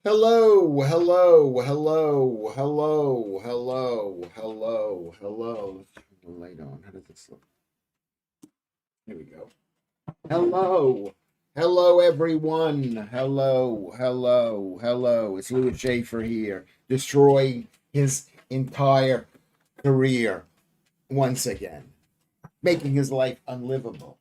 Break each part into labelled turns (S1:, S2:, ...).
S1: Hello, hello, hello, hello, hello, hello, hello. Let's turn the light on. How does this look? Here we go. Hello, hello, everyone. Hello, hello, hello. It's Lewis Schaffer here, destroying his entire career once again, making his life unlivable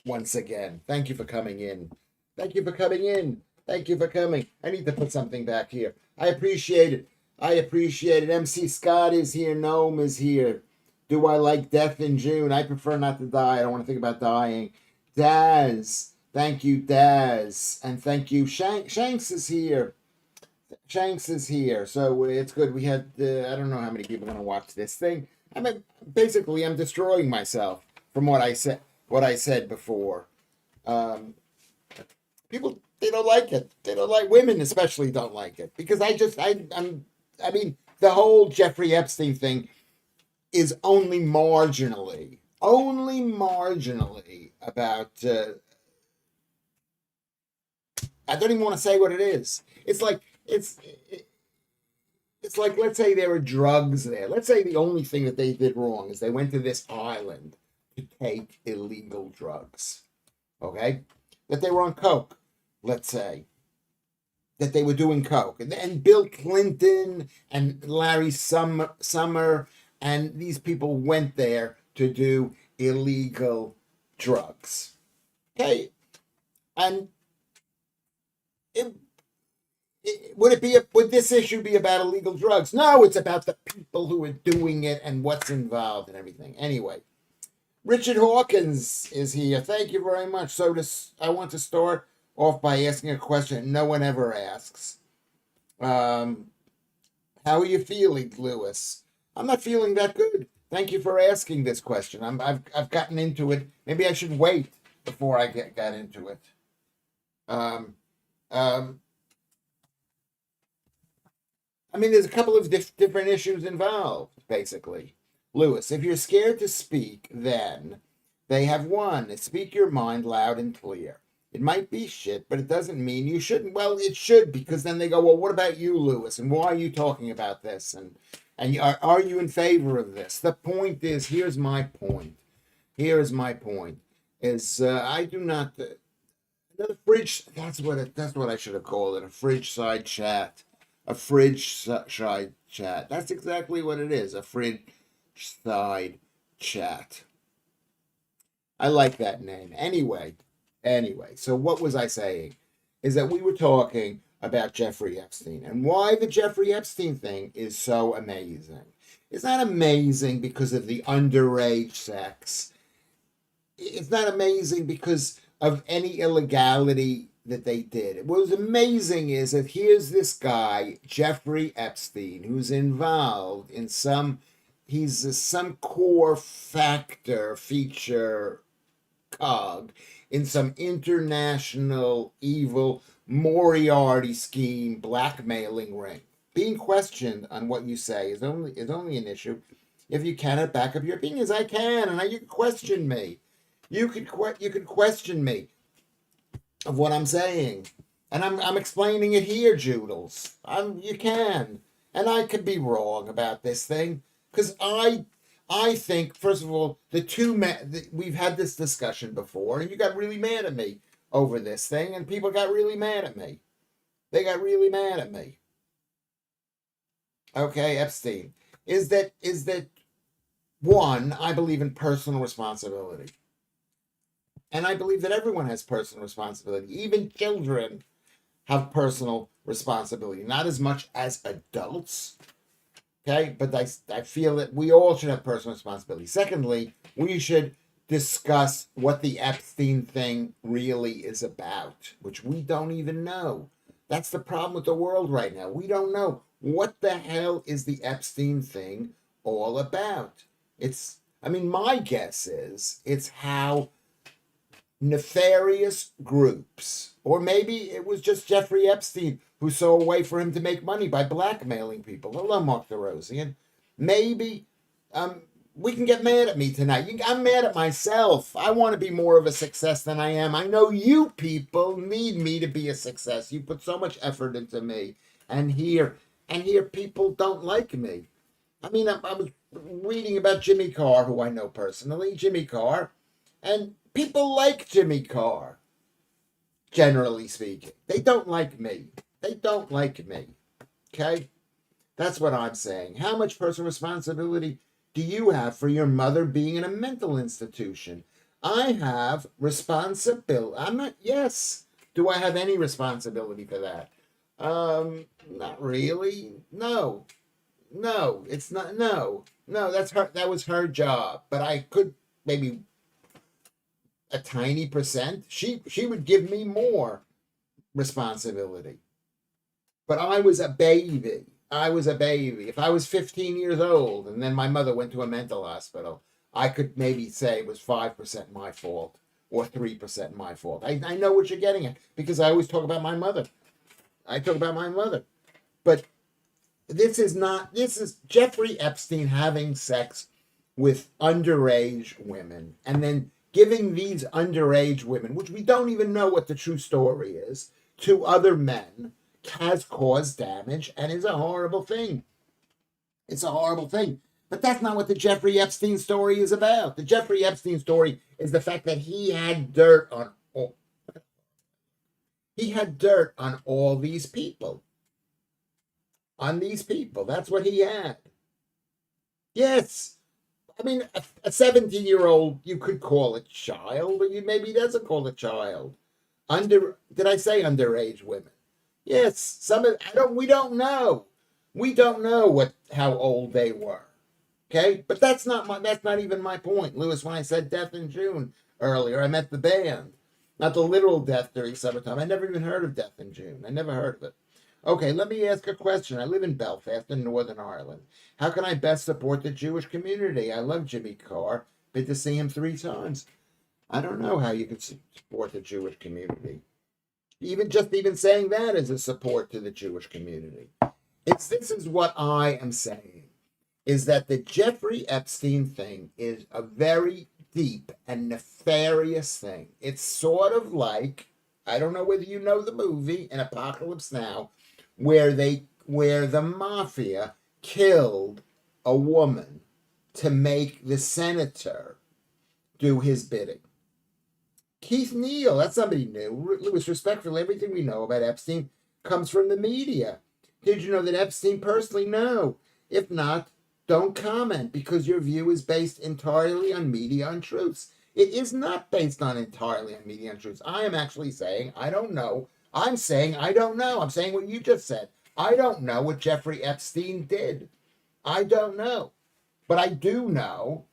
S1: once again. Thank you for coming in. Thank you for coming in. Thank you for coming. I need to put something back here. I appreciate it. I appreciate it. MC Scott is here. Gnome is here. Do I like death in June? I prefer not to die. I don't want to think about dying. Daz. Thank you, Daz. And thank you. Shanks is here. Shanks is here. So it's good. We had, I don't know how many people are going to watch this thing. I mean, basically, I'm destroying myself from what I said before. Um, People, they don't like it. They don't like, women especially don't like it because I mean the whole Jeffrey Epstein thing is only marginally about. I don't even want to say what it is. It's like, let's say there were drugs there. Let's say the only thing that they did wrong is they went to this island to take illegal drugs. Okay, that they were on coke. Let's say that they were doing coke, and Bill Clinton and Larry Summer and these people went there to do illegal drugs. Okay, and it, would this issue be about illegal drugs? No, it's about the people who are doing it and what's involved and everything. Anyway, Richard Hawkins is here. Thank you very much. So I want to start off by asking a question no one ever asks. How are you feeling, Lewis? I'm not feeling that good. Thank you for asking this question. I've gotten into it. Maybe I should wait before I got into it. Um, um, I mean, there's a couple of different issues involved, basically. Lewis, if you're scared to speak, then they have won. Speak your mind loud and clear. It might be shit, but it doesn't mean you shouldn't. Well, it should, because then they go, well, what about you, Lewis? And why are you talking about this? And are you in favor of this? The point is, here's my point. Here is my point. Is I do not another fridge. That's what I should have called it. A fridge side chat. A fridge side chat. That's exactly what it is. A fridge side chat. I like that name. Anyway, so what was I saying? Is that we were talking about Jeffrey Epstein and why the Jeffrey Epstein thing is so amazing. It's not amazing because of the underage sex. It's not amazing because of any illegality that they did. What was amazing is that here's this guy, Jeffrey Epstein, who's involved in he's some core feature cog in some international evil Moriarty scheme blackmailing ring. Being questioned on what you say is only an issue if you cannot back up your opinions. I can, and you can question me. You can question me of what I'm saying, and I'm explaining it here, Joodles. You can, and I could be wrong about this thing because I think, first of all, we've had this discussion before, and you got really mad at me over this thing, and people got really mad at me. They got really mad at me. Okay, Epstein. Is that one, I believe in personal responsibility. And I believe that everyone has personal responsibility. Even children have personal responsibility. Not as much as adults. Okay, but I feel that we all should have personal responsibility. Secondly, we should discuss what the Epstein thing really is about, which we don't even know. That's the problem with the world right now. We don't know what the hell is the Epstein thing all about. My guess is it's how nefarious groups, or maybe it was just Jeffrey Epstein who saw a way for him to make money by blackmailing people. Hello, Mark DeRosian. Maybe we can get mad at me tonight. I'm mad at myself. I want to be more of a success than I am. I know you people need me to be a success. You put so much effort into me, and here people don't like me. I mean, I was reading about Jimmy Carr, who I know personally, Jimmy Carr, and people like Jimmy Carr, generally speaking. They don't like me. They don't like me. Okay? That's what I'm saying. How much personal responsibility do you have for your mother being in a mental institution? I have responsibility. I'm not, yes. Do I have any responsibility for that? Not really. No. No, it's not. No. No, that's her. That was her job. But I could maybe a tiny percent. She would give me more responsibility. But I was a baby. I was a baby. If I was 15 years old and then my mother went to a mental hospital, I could maybe say it was 5% my fault or 3% my fault. I know what you're getting at because I always talk about my mother. I talk about my mother. But this is Jeffrey Epstein having sex with underage women and then giving these underage women, which we don't even know what the true story is, to other men has caused damage and is a horrible thing. It's a horrible thing. But that's not what the Jeffrey Epstein story is about. The Jeffrey Epstein story is the fact that he had dirt on all these people. On these people. That's what he had. Yes. I mean, a 17-year-old, you could call a child, but maybe doesn't call a child. Did I say underage women? Yes, we don't know. We don't know how old they were. Okay? But that's not even my point. Lewis, when I said Death in June earlier, I meant the band. Not the literal death during summertime. I never even heard of Death in June. I never heard of it. Okay, let me ask a question. I live in Belfast in Northern Ireland. How can I best support the Jewish community? I love Jimmy Carr. Been to see him 3 times. I don't know how you can support the Jewish community. Even saying that is a support to the Jewish community. This is what I am saying, is that the Jeffrey Epstein thing is a very deep and nefarious thing. It's sort of like, I don't know whether you know the movie in Apocalypse Now, where the mafia killed a woman to make the senator do his bidding. Keith Neal, that's somebody new. Lewis, respectfully, everything we know about Epstein comes from the media. Did you know that Epstein personally? No. If not, don't comment because your view is based entirely on media untruths. It is not based on entirely on media untruths. I am actually saying I don't know. I'm saying I don't know. I'm saying what you just said. I don't know what Jeffrey Epstein did. I don't know. But I do know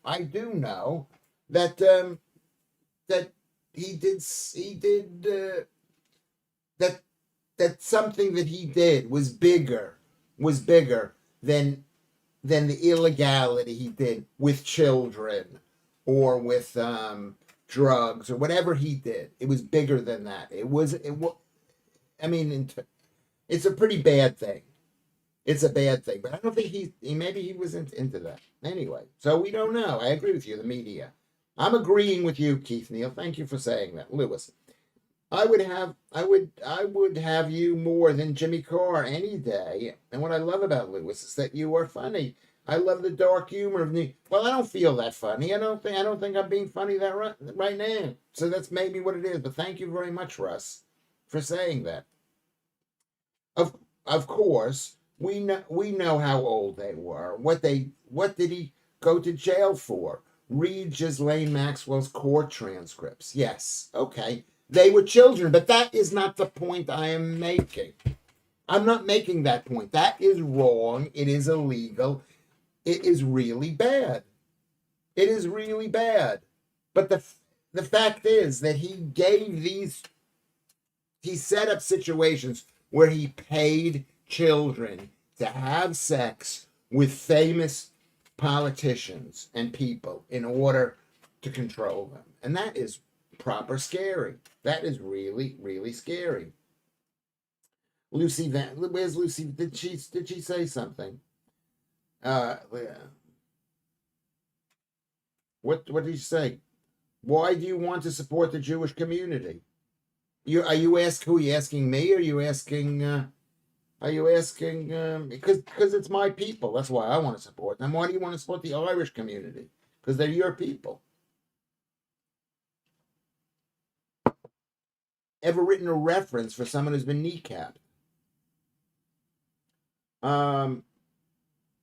S1: that that he did that something that he did was bigger than the illegality he did with children or with drugs or whatever he did. It was bigger than that. I mean, it's a pretty bad thing. It's a bad thing, but I don't think maybe he wasn't into that. Anyway, so we don't know. I agree with you, the media. I'm agreeing with you, Keith Neal. Thank you for saying that. Lewis, I would have you more than Jimmy Carr any day. And what I love about Lewis is that you are funny. I love the dark humor of me. Well, I don't feel that funny. I don't think I'm being funny right now. So that's maybe what it is. But thank you very much, Russ, for saying that. Of course, we know how old they were. What did he go to jail for? Read Ghislaine Maxwell's court transcripts. Yes, okay. They were children, but that is not the point I am making. I'm not making that point. That is wrong. It is illegal. It is really bad. It is really bad. But the fact is that he set up situations where he paid children to have sex with famous politicians and people in order to control them. And that is proper scary. That is really, really scary. Where's Lucy? Did she say something? Yeah. What did you say? Why do you want to support the Jewish community? Who are you asking me? Are you asking because it's my people? That's why I want to support them. Why do you want to support the Irish community? Because they're your people. Ever written a reference for someone who's been kneecapped? Um,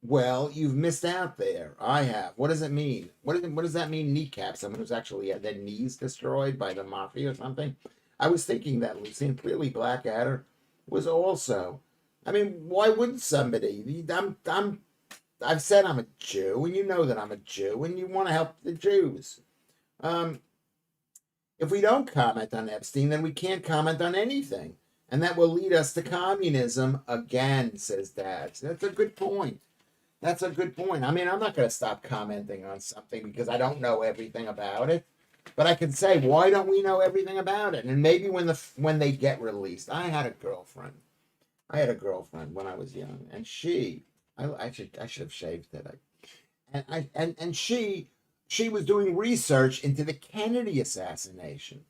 S1: well, you've missed out there. I have. What does it mean? What does that mean? Kneecap? Someone who's actually had their knees destroyed by the mafia or something? I was thinking that Lucy, and clearly Blackadder was also. I mean, why wouldn't somebody? I've said I'm a Jew, and you know that I'm a Jew, and you want to help the Jews. Um, if we don't comment on Epstein, then we can't comment on anything, and that will lead us to communism again, says Dad. That's a good point. That's a good point. I mean, I'm not going to stop commenting on something because I don't know everything about it. But I can say, why don't we know everything about it? And maybe when they get released, I had a girlfriend. I had a girlfriend when I was young, and I should have shaved today. And she was doing research into the Kennedy assassination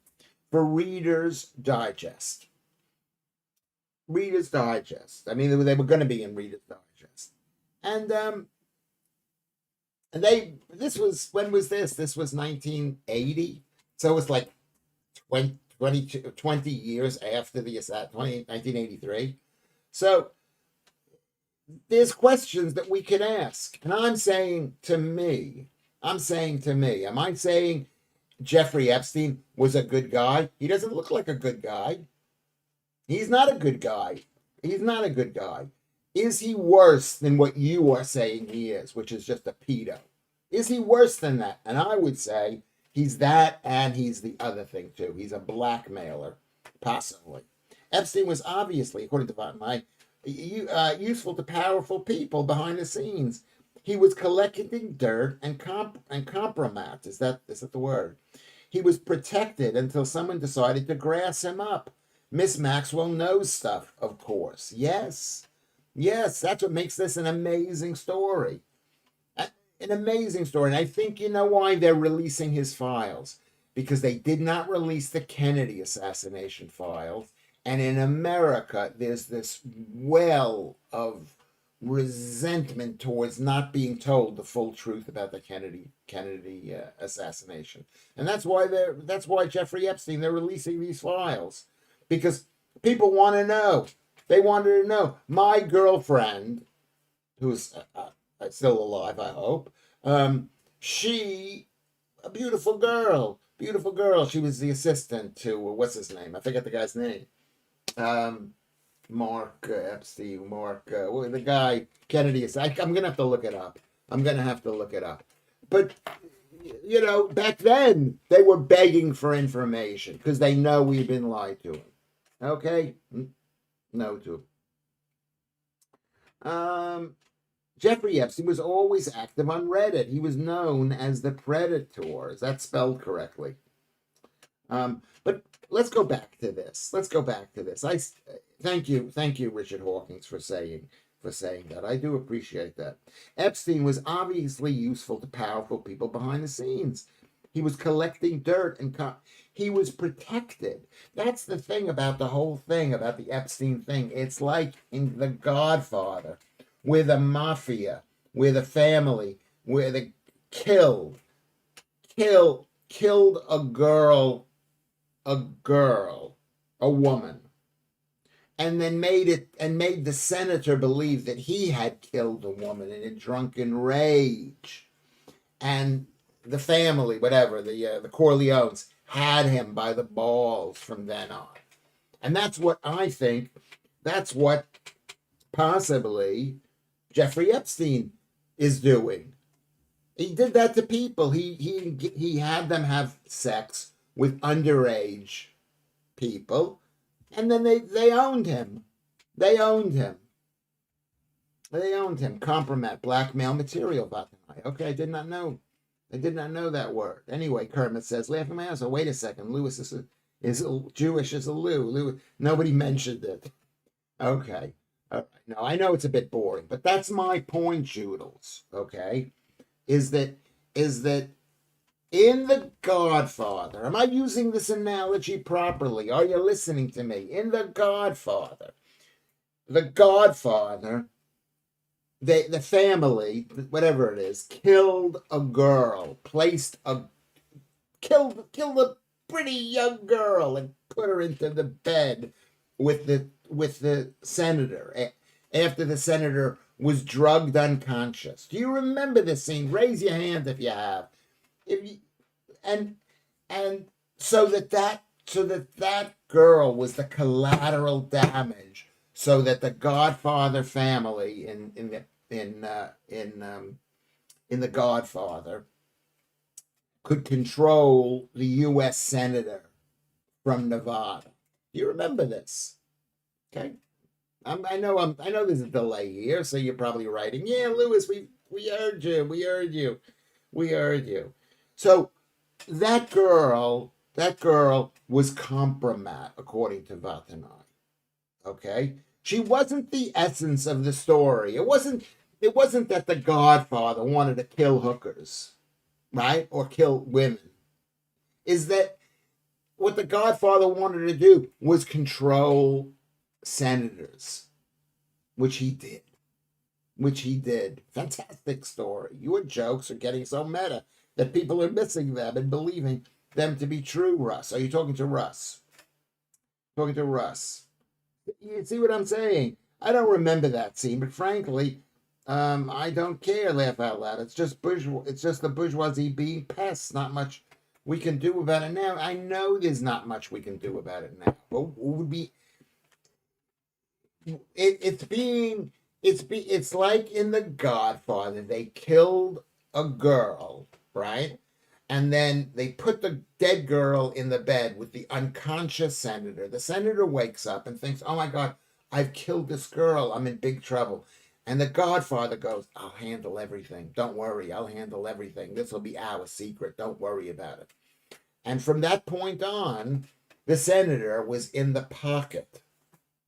S1: for Reader's Digest. Reader's Digest. I mean, they were going to be in Reader's Digest. And this was, when was this? This was 1980. So it's like 20 years after the assassination, 1983. So there's questions that we can ask. And I'm saying to me, am I saying Jeffrey Epstein was a good guy? He doesn't look like a good guy. He's not a good guy. He's not a good guy. Is he worse than what you are saying he is, which is just a pedo? Is he worse than that? And I would say he's that, and he's the other thing too. He's a blackmailer, possibly. Epstein was obviously, according to my useful to powerful people behind the scenes. He was collecting dirt and compromat. Is that the word? He was protected until someone decided to grass him up. Miss Maxwell knows stuff, of course. Yes. Yes, that's what makes this an amazing story. An amazing story. And I think you know why they're releasing his files. Because they did not release the Kennedy assassination files. And in America, there's this well of resentment towards not being told the full truth about the Kennedy assassination. And that's why Jeffrey Epstein, they're releasing these files. Because people want to know. They wanted to know. My girlfriend, who's still alive, I hope, she, a beautiful girl. She was the assistant to, what's his name? I forget the guy's name. Mark Epstein, the guy, Kennedy. I'm going to have to look it up. But, you know, back then, they were begging for information because they know we've been lied to. Okay? No to. Jeffrey Epstein was always active on Reddit. He was known as the Predator. Is that spelled correctly? But let's go back to this. I thank you, Richard Hawkins, for saying that. I do appreciate that. Epstein was obviously useful to powerful people behind the scenes. He was collecting dirt and he was protected. That's the thing about the whole thing, about the Epstein thing. It's like in The Godfather, where the mafia, where the family, where they killed a girl, a woman, and then made the senator believe that he had killed a woman in a drunken rage. And the family, whatever, the Corleones, had him by the balls from then on. And that's what I think, that's what possibly Jeffrey Epstein is doing. He did that to people. He had them have sex with underage people, and then they owned him. Compromat, blackmail, material botany. Okay, I did not know that word. Anyway, Kermit says, laughing my ass off. Wait a second, Lewis is Jewish as a Lou. Nobody mentioned it. Okay. All right. No, I know it's a bit boring, but that's my point, Joodles. Okay, is that In The Godfather, am I using this analogy properly? Are you listening to me? In The Godfather, the family, whatever it is, killed a girl, killed a pretty young girl and put her into the bed with the senator after the senator was drugged unconscious. Do you remember this scene? Raise your hand if you have. If you, and and so that girl was the collateral damage, so that the Godfather family in the Godfather could control the U.S. senator from Nevada. Do you remember this? Okay, I know there's a delay here, so you're probably writing. Yeah, Lewis, we heard you, we heard you. So that girl was compromised, according to Vatanai. Okay, she wasn't the essence of the story. It wasn't that the Godfather wanted to kill hookers, right, or kill women. Is that what the Godfather wanted to do was control senators, which he did. Which he did. Fantastic story. Your jokes are getting so meta that people are missing them and believing them to be true, Russ. Are you talking to Russ? Talking to Russ. You see what I'm saying? I don't remember that scene, but frankly, I don't care. Laugh out loud. It's just It's just the bourgeoisie being pests. Not much we can do about it now. I know there's not much we can do about it now. But would be it's like in The Godfather, they killed a girl, right? And then they put the dead girl in the bed with the unconscious senator. The senator wakes up and thinks, "Oh my God, I've killed this girl. I'm in big trouble." And the Godfather goes, "I'll handle everything. Don't worry, I'll handle everything. This will be our secret. Don't worry about it." And from that point on, the senator was in the pocket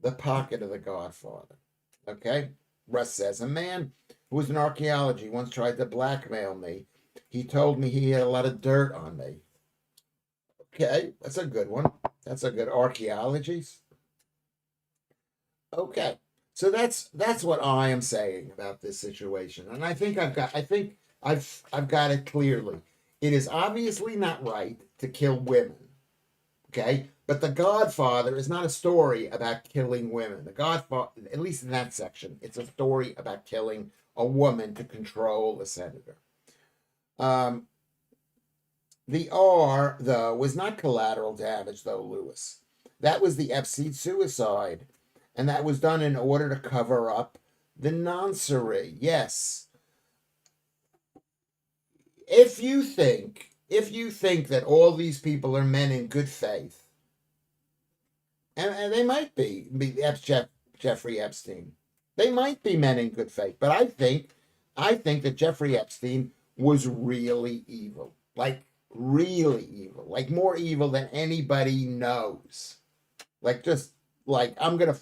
S1: of the Godfather. Okay? Russ says, "A man who was in archaeology once tried to blackmail me. He told me he had a lot of dirt on me." Okay, that's a good one. That's a good archaeology. Okay. So that's what I am saying about this situation. And I think I've got it clearly. It is obviously not right to kill women. Okay? But The Godfather is not a story about killing women. The Godfather, at least in that section, it's a story about killing a woman to control a senator. Um, the R, though, was not collateral damage, though, Lewis. That was the Epstein suicide. And that was done in order to cover up the noncery. Yes. If you think that all these people are men in good faith, and they might be Jeffrey Epstein. They might be men in good faith, but I think that Jeffrey Epstein was really evil, like really evil, like more evil than anybody knows. Like just like I'm gonna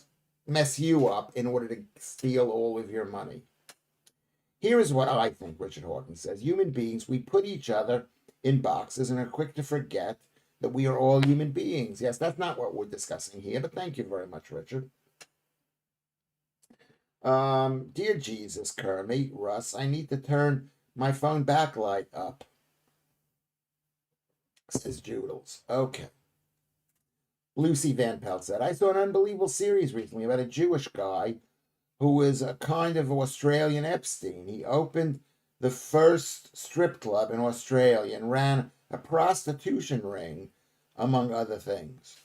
S1: mess you up in order to steal all of your money. Here is what I think, Richard Hawkins says. Human beings, we put each other in boxes and are quick to forget that we are all human beings. Yes, that's not what we're discussing here, but thank you very much, Richard. Dear Jesus, Kermit, Russ, I need to turn my phone backlight up, says Joodles. Okay. Lucy Van Pelt said, I saw an unbelievable series recently about a Jewish guy who was a kind of Australian Epstein. He opened the first strip club in Australia and ran a prostitution ring, among other things.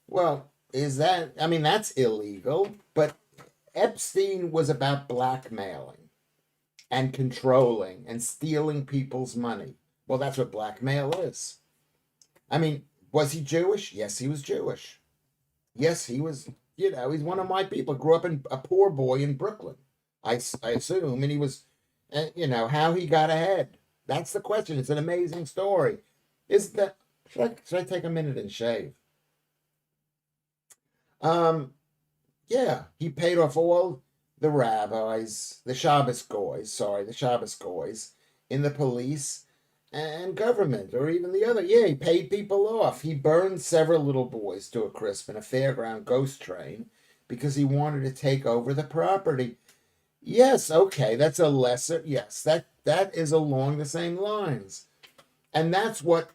S1: Well, that's illegal, but Epstein was about blackmailing and controlling and stealing people's money. Well, that's what blackmail is. Was he Jewish? Yes, he was Jewish. Yes, he was, he's one of my people. Grew up in a poor boy in Brooklyn, I assume. And he was, how he got ahead. That's the question. It's an amazing story. Should I take a minute and shave? Yeah, he paid off all the rabbis, the Shabbos goys, in the police, and government, or even the other. Yeah, he paid people off. He burned several little boys to a crisp in a fairground ghost train because he wanted to take over the property. Yes, okay, that's a lesser. Yes, that is along the same lines, and that's what.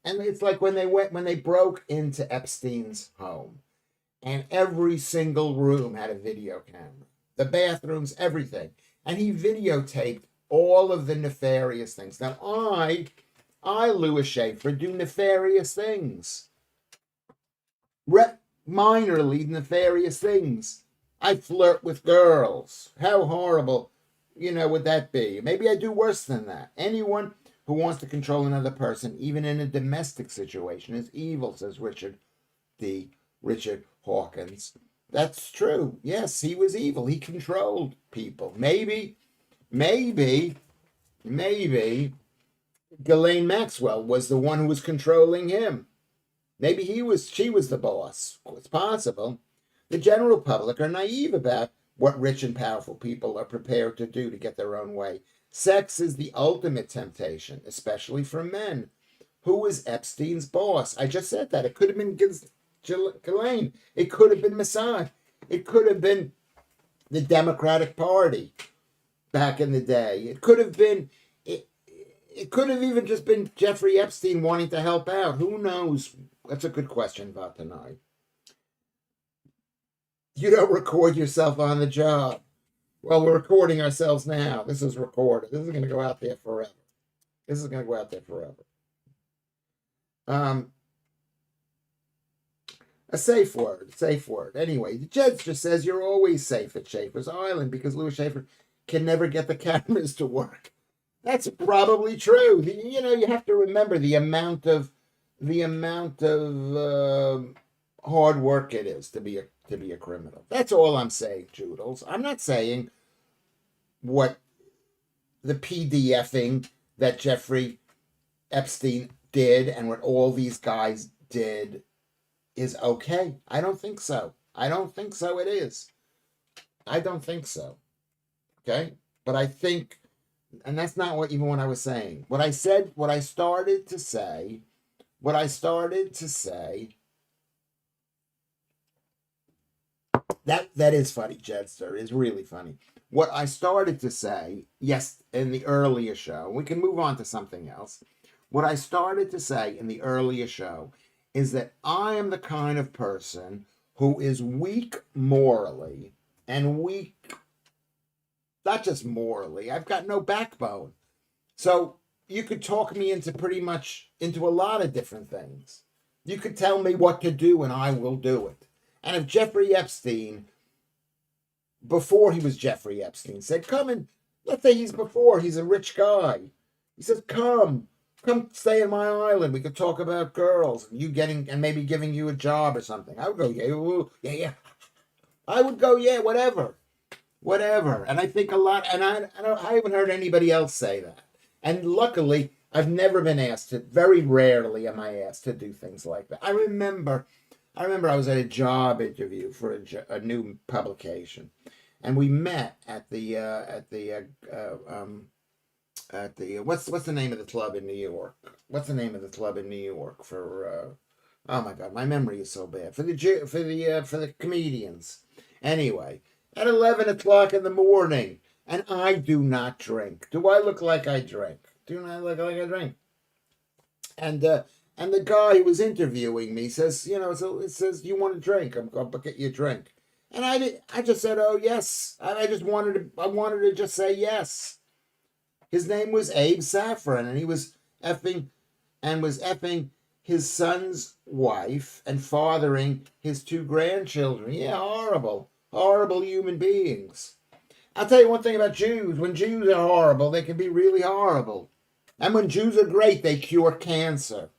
S1: And it's like when they broke into Epstein's home, and every single room had a video camera, the bathrooms, everything, and he videotaped all of the nefarious things. Now I, Lewis Schaffer, do nefarious things, minorly nefarious things. I flirt with girls. How horrible, would that be? Maybe I do worse than that. Anyone who wants to control another person, even in a domestic situation, is evil, says Richard Hawkins. That's true. Yes, he was evil. He controlled people. Maybe Ghislaine Maxwell was the one who was controlling him. Maybe she was the boss. It's possible. The general public are naive about what rich and powerful people are prepared to do to get their own way. Sex is the ultimate temptation, especially for men. Who was Epstein's boss? I just said that. It could have been Ghislaine. It could have been Mossad. It could have been the Democratic Party back in the day. It could have been... It could have even just been Jeffrey Epstein wanting to help out. Who knows? That's a good question about tonight. You don't record yourself on the job. Well, we're recording ourselves now. This is recorded. This is going to go out there forever. A safe word. Anyway, the judge just says you're always safe at Schaffer's Island because Lewis Schaffer can never get the cameras to work. That's probably true. You have to remember the amount of hard work it is to be a criminal. That's all I'm saying, Joodles. I'm not saying what the PDFing that Jeffrey Epstein did and what all these guys did is okay. I don't think so. It is. I don't think so. Okay? But I think, and that's not what I was saying. What I started to say, that is funny, Jedster, is really funny. What I started to say, yes, in the earlier show, we can move on to something else. What I started to say in the earlier show is that I am the kind of person who is weak morally and weak, not just morally, I've got no backbone. So you could talk me into a lot of different things. You could tell me what to do and I will do it. And if Jeffrey Epstein, before he was Jeffrey Epstein, said, come and, let's say he's a rich guy. He says, come stay in my island. We could talk about girls and maybe giving you a job or something. I would go, yeah. I would go, yeah, whatever. And I think a lot, and I haven't heard anybody else say that. And luckily, I've never been asked to, very rarely am I asked to do things like that. I remember I was at a job interview for a new publication, and we met at the what's the name of the club in New York? What's the name of the club in New York for? Oh my God, my memory is so bad for the comedians. Anyway, at 11 o'clock in the morning, and I do not drink. Do I look like I drink? Do I look like I drink? And the guy who was interviewing me says, it says, you want a drink? I'm going to get you a drink. And I just said, oh, yes. I wanted to just say yes. His name was Abe Saffron, and he was effing his son's wife and fathering his 2 grandchildren. Yeah, horrible human beings. I'll tell you one thing about Jews. When Jews are horrible, they can be really horrible. And when Jews are great, they cure cancer.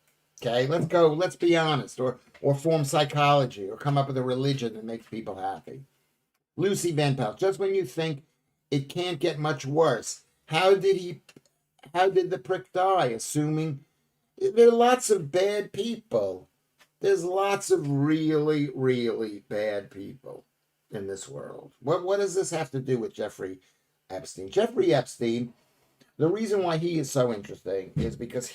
S1: Okay, let's be honest, or form psychology, or come up with a religion that makes people happy. Lucy Van Pelt, just when you think it can't get much worse, how did the prick die? Assuming there are lots of bad people. There's lots of really, really bad people in this world. What does this have to do with Jeffrey Epstein? Jeffrey Epstein The reason why he is so interesting is because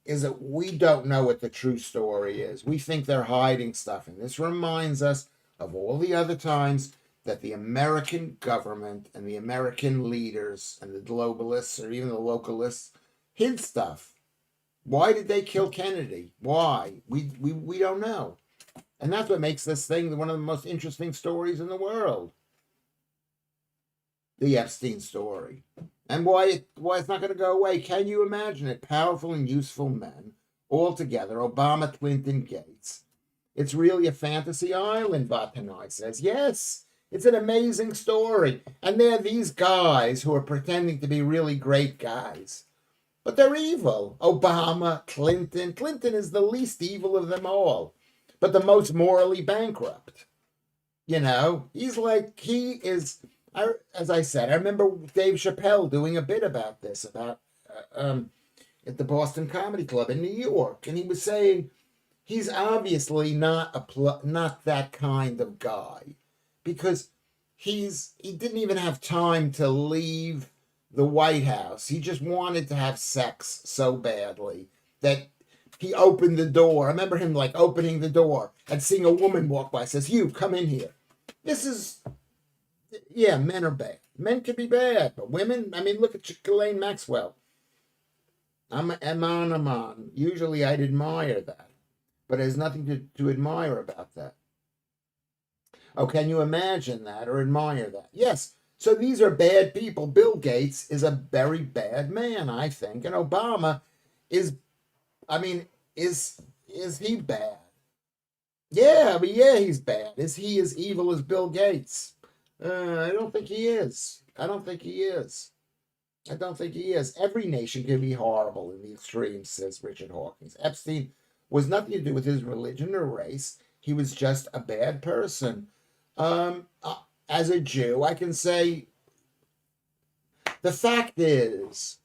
S1: is that we don't know what the true story is. We think they're hiding stuff. And this reminds us of all the other times that the American government and the American leaders and the globalists or even the localists hid stuff. Why did they kill Kennedy? Why? We don't know. And that's what makes this thing one of the most interesting stories in the world. The Epstein story. And why it's not going to go away. Can you imagine it? Powerful and useful men all together. Obama, Clinton, Gates. It's really a fantasy island, Vatanai says. Yes, it's an amazing story. And there are these guys who are pretending to be really great guys. But they're evil. Obama, Clinton. Clinton is the least evil of them all, but the most morally bankrupt. You know, he is, as I said, I remember Dave Chappelle doing a bit about this, about at the Boston Comedy Club in New York. And he was saying he's obviously not that kind of guy because he didn't even have time to leave the White House. He just wanted to have sex so badly that he opened the door. I remember him like opening the door and seeing a woman walk by. Says, "You come in here." This is, yeah, men are bad. Men can be bad, but women. I mean, look at Ghislaine Maxwell. I'm Aman. Usually, I'd admire that, but there's nothing to admire about that. Oh, can you imagine that or admire that? Yes. So these are bad people. Bill Gates is a very bad man, I think, and Obama is. I mean, is he bad? Yeah, but yeah, he's bad. Is he as evil as Bill Gates? I don't think he is. I don't think he is. I don't think he is. Every nation can be horrible in the extremes, says Richard Hawkins. Epstein was nothing to do with his religion or race. He was just a bad person. As a Jew, I can say the fact is,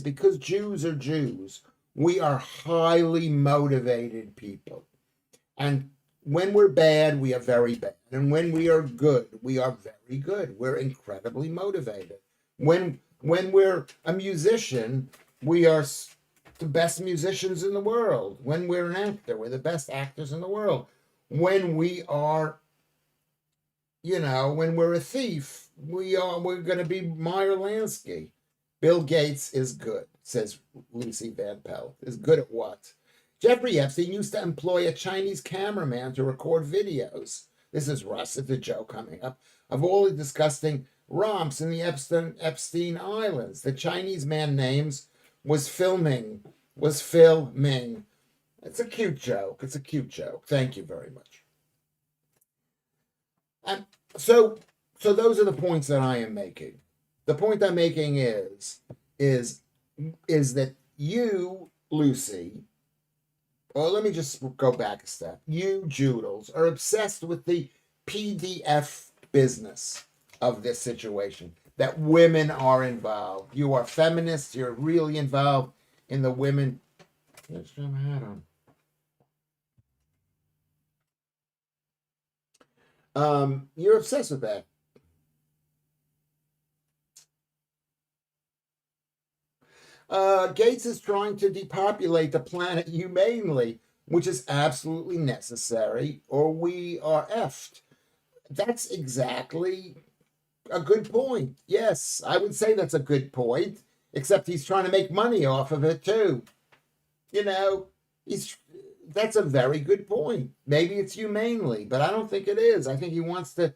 S1: because Jews are Jews, we are highly motivated people. And when we're bad, we are very bad. And when we are good, we are very good. We're incredibly motivated. When we're a musician, we are the best musicians in the world. When we're an actor, we're the best actors in the world. When we are, when we're a thief, we're going to be Meyer Lansky. Bill Gates is good, says Lucy Van Pelt. Is good at what? Jeffrey Epstein used to employ a Chinese cameraman to record videos. This is Russ, it's a joke coming up, of all the disgusting romps in the Epstein Islands. The Chinese man names was filming. It's a cute joke. Thank you very much. And so those are the points that I am making. The point I'm making is that you, Lucy, or let me just go back a step. You, Joodles, are obsessed with the PDF business of this situation, that women are involved. You are feminists. You're really involved in the women. Let's try my hat on. You're obsessed with that. Gates is trying to depopulate the planet humanely, which is absolutely necessary, or we are effed. That's exactly a good point. Yes, I would say that's a good point, except he's trying to make money off of it too. That's a very good point. Maybe it's humanely, but I don't think it is. I think he wants a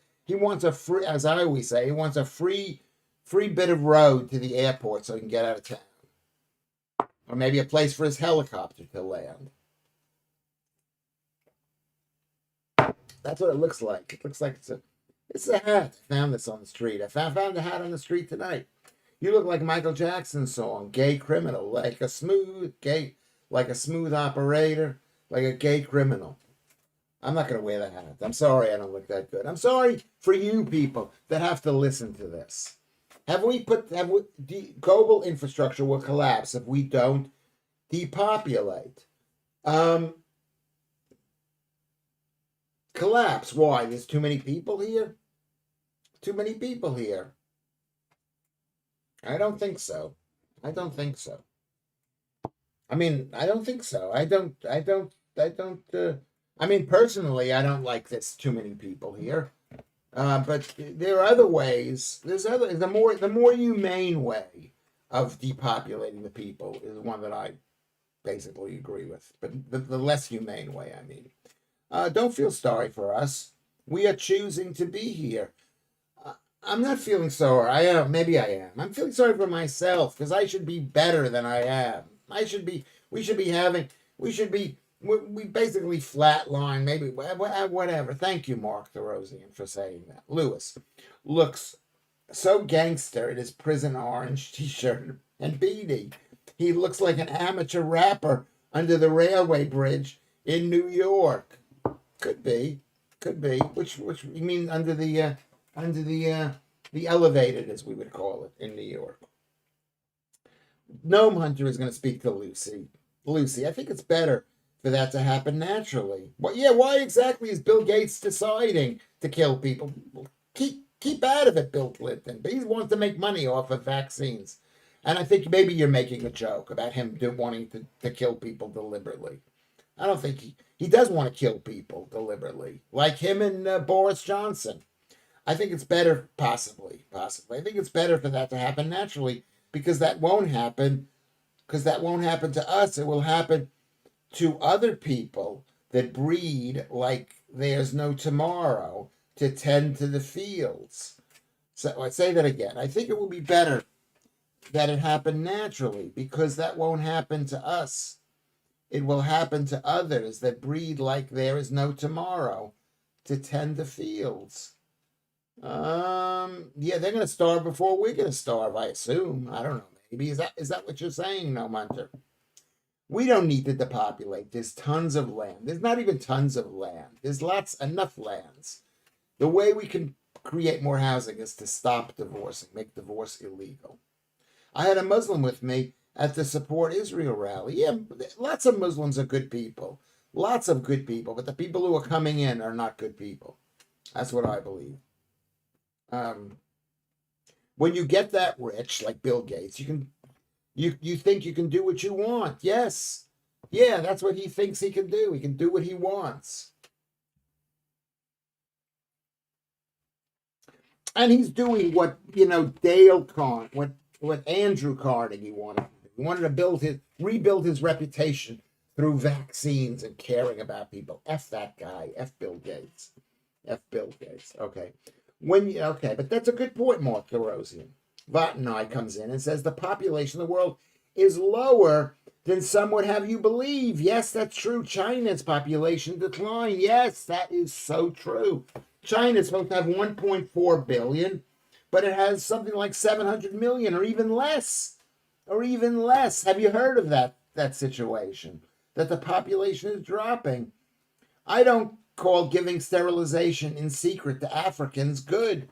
S1: free, as I always say, he wants a free bit of road to the airport so he can get out of town. Or maybe a place for his helicopter to land. That's what it looks like. It looks like it's a hat. I found this on the street. I found a hat on the street tonight. You look like Michael Jackson's song, "Gay Criminal," like a smooth operator, like a gay criminal. I'm not going to wear the hat. I'm sorry I don't look that good. I'm sorry for you people that have to listen to this. Global infrastructure will collapse if we don't depopulate. Collapse. Why? There's too many people here? I don't think so. I don't think so. I mean, I don't think so. I mean, personally, I don't like this too many people here. But there are other ways. The more humane way of depopulating the people is one that I basically agree with. But the less humane way, I mean. Don't feel sorry for us. We are choosing to be here. Uh, I'm not feeling sorry. I am. Maybe I am. I'm feeling sorry for myself because I should be better than I am. I should be. We should be having. We should be. We basically flatline. Maybe whatever. Thank you, Mark Therosian, for saying that. Lewis looks so gangster in his prison orange T-shirt and beanie. He looks like an amateur rapper under the railway bridge in New York. Could be, could be. Which you mean under the elevated, as we would call it in New York. Gnome Hunter is going to speak to Lucy. Lucy, I think it's better for that to happen naturally. Well, yeah, why exactly is Bill Gates deciding to kill people? Keep out of it, Bill Clinton. But he wants to make money off of vaccines. And I think maybe you're making a joke about him wanting to kill people deliberately. I don't think he does want to kill people deliberately, like him and Boris Johnson. I think it's better, possibly. I think it's better for that to happen naturally because that won't happen. Because that won't happen to us. It will happen to other people that breed like there's no tomorrow to tend to the fields. So I say that again. I think it will be better that it happen naturally because that won't happen to us. It will happen to others that breed like there is no tomorrow to tend the fields. Yeah, they're gonna starve before we're gonna starve, I assume. I don't know. Maybe is that what you're saying, No Munter? We don't need to depopulate. There's tons of land. There's not even tons of land. There's enough lands. The way we can create more housing is to stop divorcing, make divorce illegal. I had a Muslim with me at the Support Israel rally. Yeah, lots of Muslims are good people. Lots of good people, but the people who are coming in are not good people. That's what I believe. When you get that rich, like Bill Gates, you think you can do what you want. Yes. Yeah, that's what he thinks he can do. He can do what he wants. And he's doing what, Dale Carn, what Andrew Carnegie wanted. He wanted to rebuild his reputation through vaccines and caring about people. F that guy. F Bill Gates. F Bill Gates. Okay. Okay, but that's a good point, Mark Derosian. Vatnai comes in and says the population of the world is lower than some would have you believe. Yes, that's true. China's population decline. Yes, that is so true. China is supposed to have 1.4 billion, but it has something like 700 million or even less. Or even less. Have you heard of that situation? That the population is dropping. I don't call giving sterilization in secret to Africans good.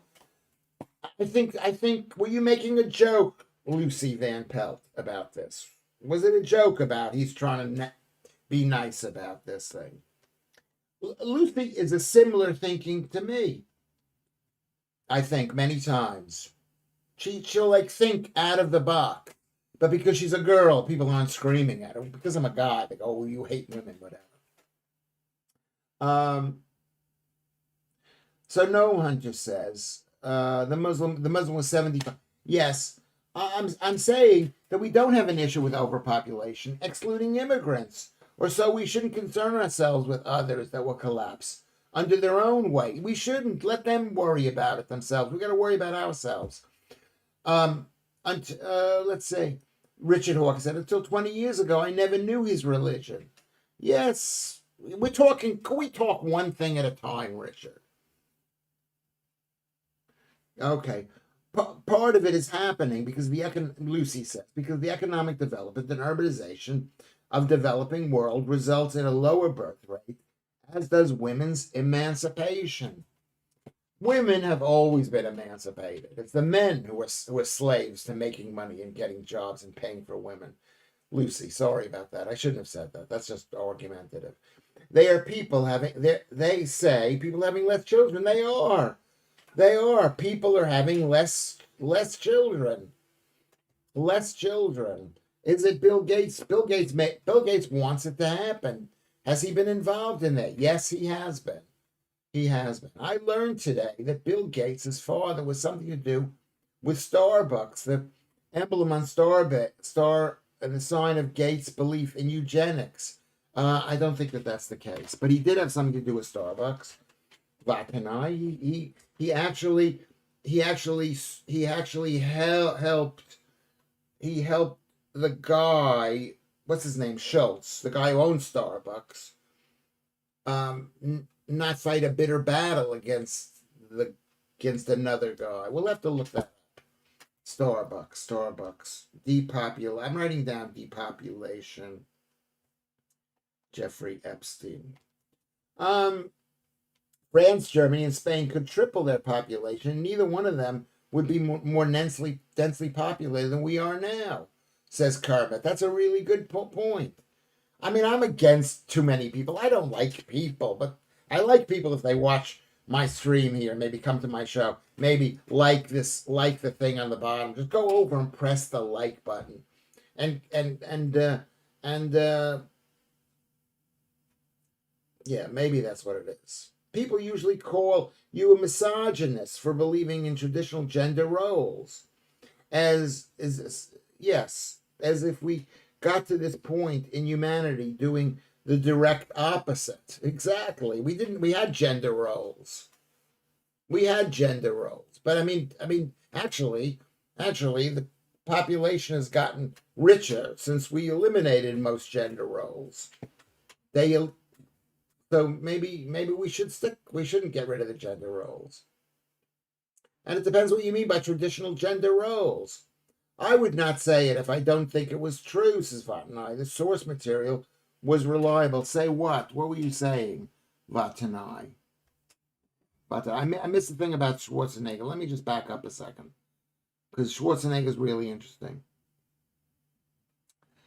S1: I think were you making a joke, Lucy Van Pelt, about this? Was it a joke about he's trying to be nice about this thing? Lucy is a similar thinking to me. I think many times. She'll like think out of the box. But because she's a girl, people aren't screaming at her. Because I'm a guy, they go, "Oh, you hate women," whatever. So No Hunter says the Muslim was 75. Yes, I'm saying that we don't have an issue with overpopulation, excluding immigrants, or so we shouldn't concern ourselves with others that will collapse under their own weight. We shouldn't let them worry about it themselves. We got to worry about ourselves. Let's say Richard Hawkins said, until 20 years ago, I never knew his religion. Yes, we're talking. Can we talk one thing at a time, Richard? Okay. Part of it is happening because Lucy says, because the economic development and urbanization of developing world results in a lower birth rate, as does women's emancipation. Women have always been emancipated. It's the men who are slaves to making money and getting jobs and paying for women. Lucy, sorry about that. I shouldn't have said that. That's just argumentative. They say people having less children. They are. People are having less children. less children. Is it Bill Gates? Bill Gates wants it to happen. Has he been involved in that? Yes, he has been. He has been. I learned today that Bill Gates' father was something to do with Starbucks. The emblem on Star and the sign of Gates' belief in eugenics. I don't think that that's the case, but he did have something to do with Starbucks. Vatanai, helped. He helped the guy. What's his name? Schultz, the guy who owns Starbucks. Not fight a bitter battle against another guy. We'll have to look that up. Starbucks. I'm writing down depopulation. Jeffrey Epstein. France, Germany, and Spain could triple their population. Neither one of them would be more densely populated than we are now, says Kermit. That's a really good point. I mean, I'm against too many people. I don't like people, but I like people if they watch my stream here, maybe come to my show, maybe like the thing on the bottom. Just go over and press the like button, and yeah, maybe that's what it is. People usually call you a misogynist for believing in traditional gender roles, as if we got to this point in humanity doing the direct opposite. Exactly. We had gender roles. But I mean, actually, the population has gotten richer since we eliminated most gender roles. So maybe we shouldn't get rid of the gender roles. And it depends what you mean by traditional gender roles. I would not say it if I don't think it was true, says Vatanai. The source material was reliable. Say what? What were you saying, Vatanai? But I missed the thing about Schwarzenegger. Let me just back up a second, because Schwarzenegger is really interesting.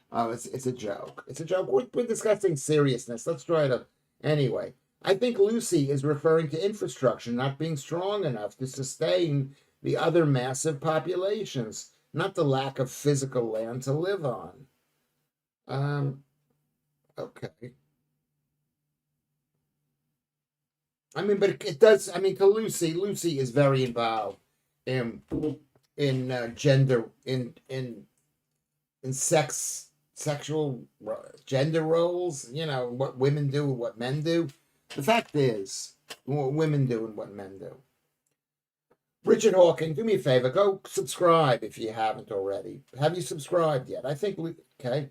S1: Oh, it's a joke. It's a joke. We're discussing seriousness. Let's try to. Anyway, I think Lucy is referring to infrastructure not being strong enough to sustain the other massive populations, not the lack of physical land to live on. Okay. I mean, but it does. I mean, to Lucy is very involved in gender in sexual gender roles. You know what women do and what men do. The fact is, what women do and what men do. Richard Hawking, do me a favor. Go subscribe if you haven't already. Have you subscribed yet? I think okay.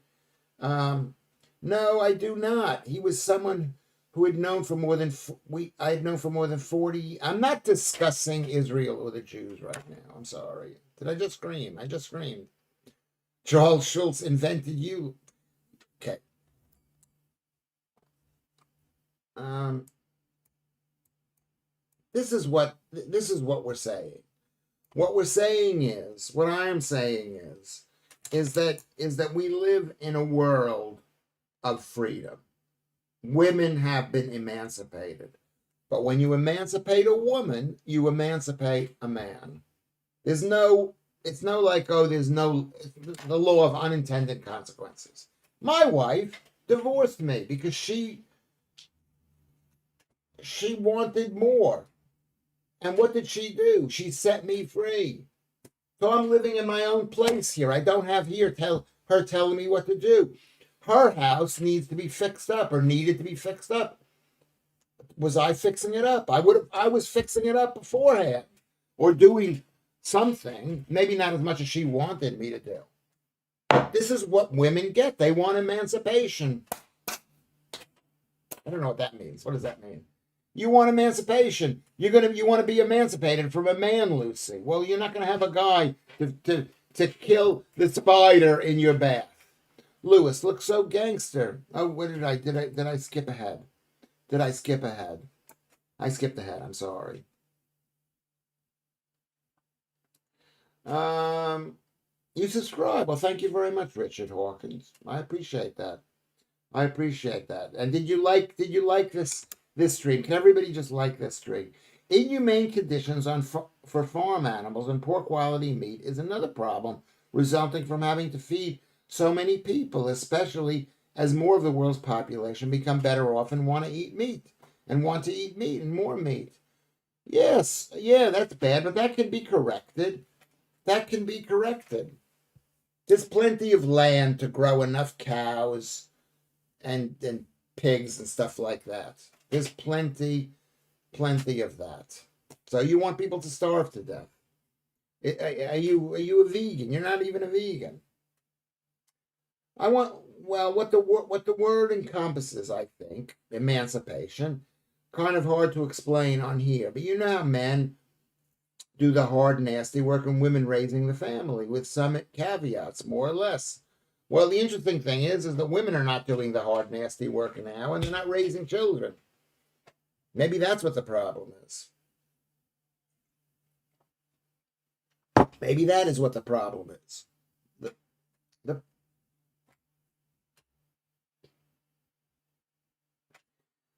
S1: No, I do not. He was someone who had known for more than I had known for more than 40. I'm not discussing Israel or the Jews right now. I'm sorry. Did I just scream? I just screamed. Charles Schultz invented you. Okay. This is what we're saying. What I am saying is that we live in a world of freedom. Women have been emancipated. But when you emancipate a woman, you emancipate a man. It's no like, there's no, the law of unintended consequences. My wife divorced me because she wanted more. And what did she do? She set me free. So I'm living in my own place here. I don't have her telling me what to do. Her house needs to be fixed up or needed to be fixed up. Was I fixing it up? I was fixing it up beforehand or doing something, maybe not as much as she wanted me to do. But this is what women get. They want emancipation. I don't know what that means. What does that mean? You want emancipation. You want to be emancipated from a man, Lucy. Well, you're not going to have a guy to kill the spider in your bath. Lewis looks so gangster. Oh, what did I skip ahead? I skipped ahead. I'm sorry. You subscribe. Well, thank you very much, Richard Hawkins. I appreciate that. And did you like this stream? Can everybody just like this stream? Inhumane conditions for farm animals and poor quality meat is another problem resulting from having to feed so many people, especially as more of the world's population become better off and want to eat meat and want to eat meat and more meat. Yes, yeah, that's bad, but that can be corrected. That can be corrected. There's plenty of land to grow enough cows and pigs and stuff like that. There's plenty of that. So you want people to starve to death? Are you a vegan? You're not even a vegan. I want what the word encompasses. I think emancipation. Kind of hard to explain on here, but you know how men do the hard, nasty work and women raising the family with some caveats, more or less. Well, the interesting thing is that women are not doing the hard, nasty work now, and they're not raising children. Maybe that's what the problem is. Maybe that is what the problem is.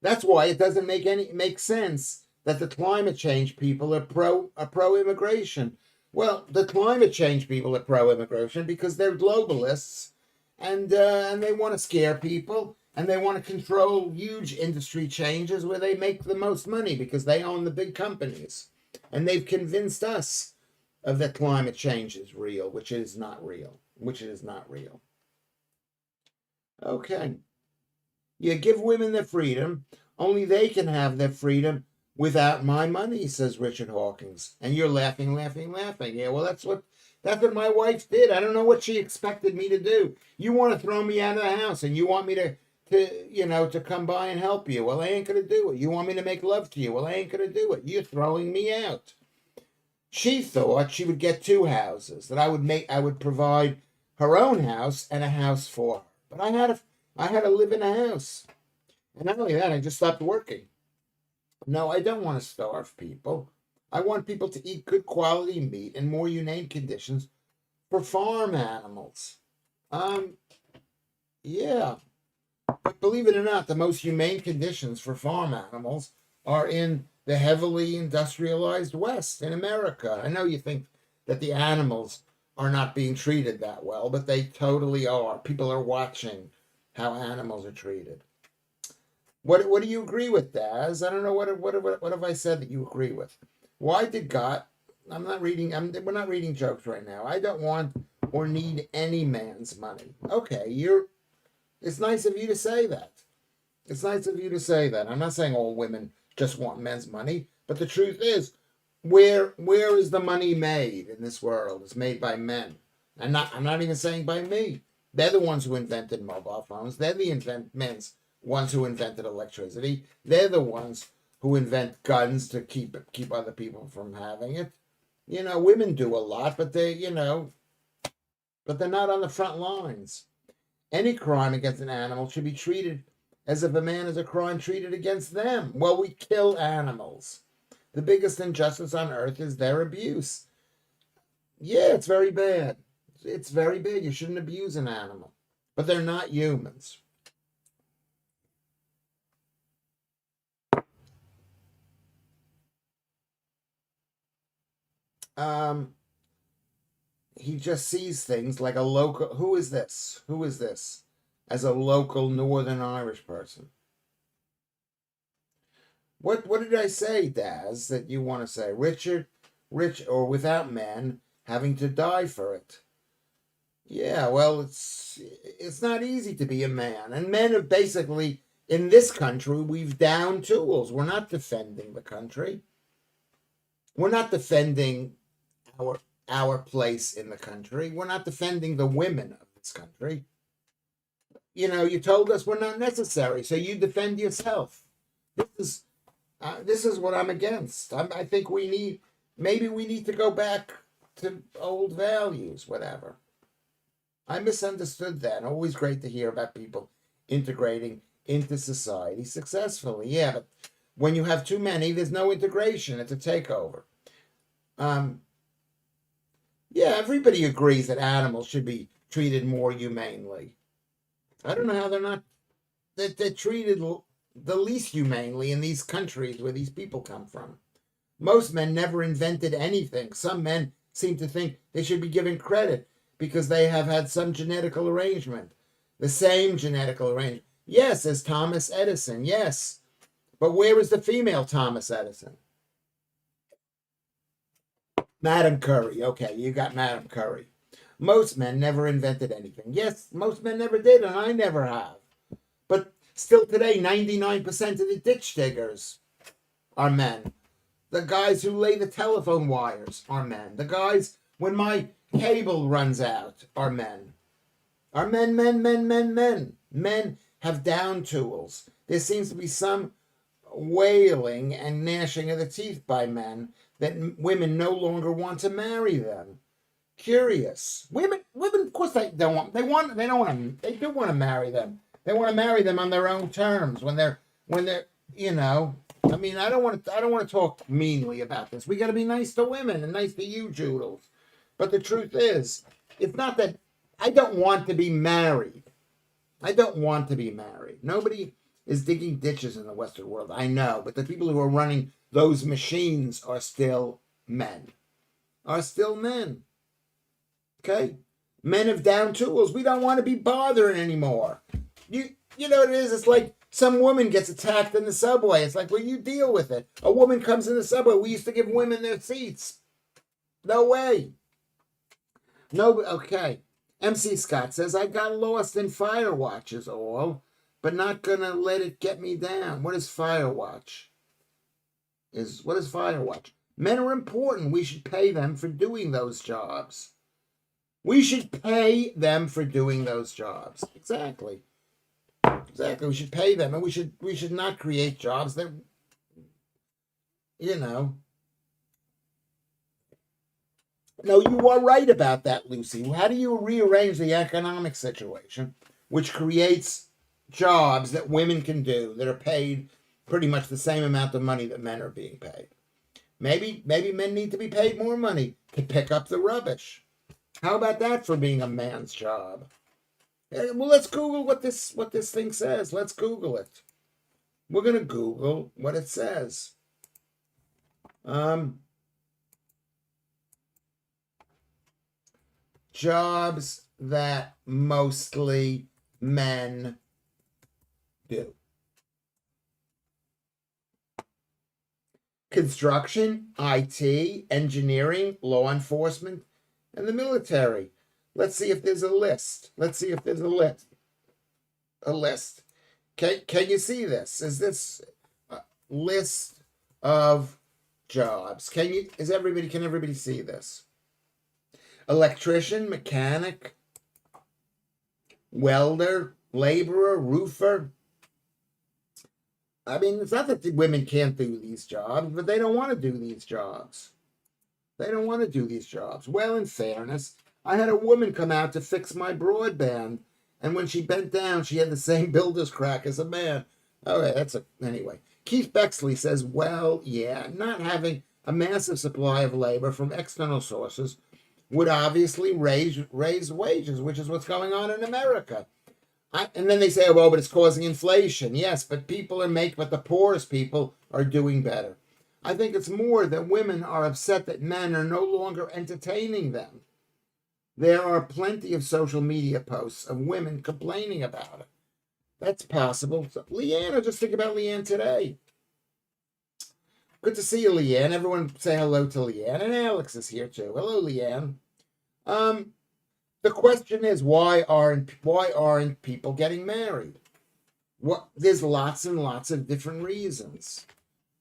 S1: That's why it doesn't make sense that the climate change people are pro immigration. Well, the climate change people are pro immigration because they're globalists, and they want to scare people, and they want to control huge industry changes where they make the most money because they own the big companies, and they've convinced us of that climate change is real, which is not real. Okay. You give women their freedom, only they can have their freedom without my money, says Richard Hawkins. And you're laughing. Yeah, well, that's what my wife did. I don't know what she expected me to do. You want to throw me out of the house, and you want me to come by and help you. Well, I ain't gonna do it. You want me to make love to you. Well, I ain't gonna do it. You're throwing me out. She thought she would get two houses, that I would provide her own house and a house for her. But I had to live in a house. And not only that, I just stopped working. No, I don't want to starve people. I want people to eat good quality meat in more humane conditions for farm animals. Yeah. But believe it or not, the most humane conditions for farm animals are in the heavily industrialized West in America. I know you think that the animals are not being treated that well, but they totally are. People are watching how animals are treated. What do you agree with, Daz? I don't know what have I said that you agree with. Why did God? We're not reading jokes right now. I don't want or need any man's money. Okay, it's nice of you to say that. I'm not saying all women just want men's money, but the truth is, where is the money made in this world? It's made by men. I'm not even saying by me. They're the ones who invented mobile phones. They're the ones who invented electricity. They're the ones who invent guns to keep other people from having it. Women do a lot, but they're not on the front lines. Any crime against an animal should be treated as if a man is a crime treated against them. Well, we kill animals. The biggest injustice on earth is their abuse. Yeah, it's very bad. It's very bad. You shouldn't abuse an animal. But they're not humans. He just sees things like a local. Who is this? As a local Northern Irish person. What did I say, Daz, that you want to say? Rich or without men having to die for it. Yeah, well, it's not easy to be a man. And men have basically, in this country, we've downed tools. We're not defending the country. We're not defending our place in the country. We're not defending the women of this country. You told us we're not necessary, so you defend yourself. This is what I'm against. I think maybe we need to go back to old values, whatever. I misunderstood that. Always great to hear about people integrating into society successfully. Yeah, but when you have too many, there's no integration. It's a takeover. Yeah, everybody agrees that animals should be treated more humanely. I don't know how they're treated the least humanely in these countries where these people come from. Most men never invented anything. Some men seem to think they should be given credit. because they have had some genetical arrangement, the same genetical arrangement. Yes, as Thomas Edison, yes. But where is the female Thomas Edison? Madame Curie. Okay, you got Madame Curie. Most men never invented anything. Yes, most men never did, and I never have. But still today, 99% of the ditch diggers are men. The guys who lay the telephone wires are men. The guys, when my cable runs out, are men. Are men, men, men, men, men. Men have down tools. There seems to be some wailing and gnashing of the teeth by men that women no longer want to marry them. Curious. Women, of course, they don't want to marry them. They want to marry them on their own terms when they're, you know. I mean, I don't want to talk meanly about this. We got to be nice to women and nice to you, Joodles. But the truth is, it's not that I don't want to be married. I don't want to be married. Nobody is digging ditches in the Western world. I know, but the people who are running those machines are still men. Are still men. Okay? Men have down tools. We don't want to be bothering anymore. You know what it is? It's like some woman gets attacked in the subway. It's like, well, you deal with it. A woman comes in the subway. We used to give women their seats. No way. No, okay. MC Scott says, I got lost in Firewatch is all, but not gonna let it get me down. What is Firewatch? What is Firewatch? Men are important. We should pay them for doing those jobs. We should pay them for doing those jobs. Exactly. Exactly. We should pay them, and we should not create jobs that, you know. No, you are right about that, Lucy. How do you rearrange the economic situation, which creates jobs that women can do that are paid pretty much the same amount of money that men are being paid? Maybe men need to be paid more money to pick up the rubbish. How about that for being a man's job? Well, let's Google what this thing says. Let's Google it. We're gonna Google what it says. Jobs that mostly men do. Construction, IT, engineering, law enforcement, and the military. Let's see if there's a list. A list. Can you see this? Is this a list of jobs? Can everybody see this? Electrician, mechanic, welder, laborer, roofer. I mean, it's not that the women can't do these jobs, but they don't want to do these jobs. Well, in fairness, I had a woman come out to fix my broadband, and when she bent down, she had the same builder's crack as a man. Okay, anyway. Keith Bexley says, well, yeah, not having a massive supply of labor from external sources would obviously raise wages, which is what's going on in America. And then they say, well, but it's causing inflation. Yes, but but the poorest people are doing better. I think it's more that women are upset that men are no longer entertaining them. There are plenty of social media posts of women complaining about it. That's possible. So, Leanne, I just think about Leanne today. Good to see you, Leanne. Everyone say hello to Leanne. And Alex is here too. Hello, Leanne. The question is, why aren't people getting married? There's lots and lots of different reasons.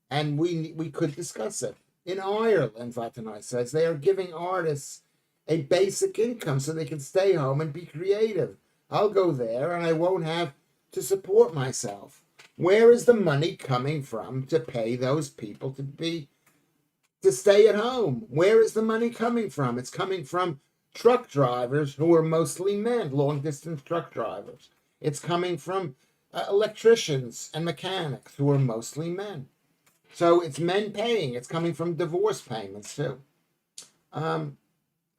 S1: And we could discuss it. In Ireland, Vatanai says, they are giving artists a basic income so they can stay home and be creative. I'll go there and I won't have to support myself. Where is the money coming from to pay those people to stay at home? Where is the money coming from? It's coming from truck drivers who are mostly men, long-distance truck drivers. It's coming from electricians and mechanics who are mostly men. So it's men paying. It's coming from divorce payments too.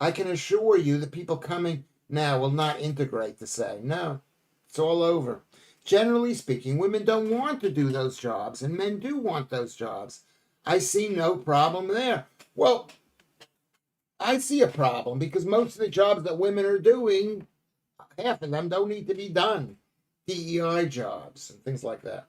S1: I can assure you that people coming now will not integrate to say, no, it's all over. Generally speaking, women don't want to do those jobs, and men do want those jobs. I see no problem there. Well, I see a problem because most of the jobs that women are doing, half of them don't need to be done. DEI jobs and things like that.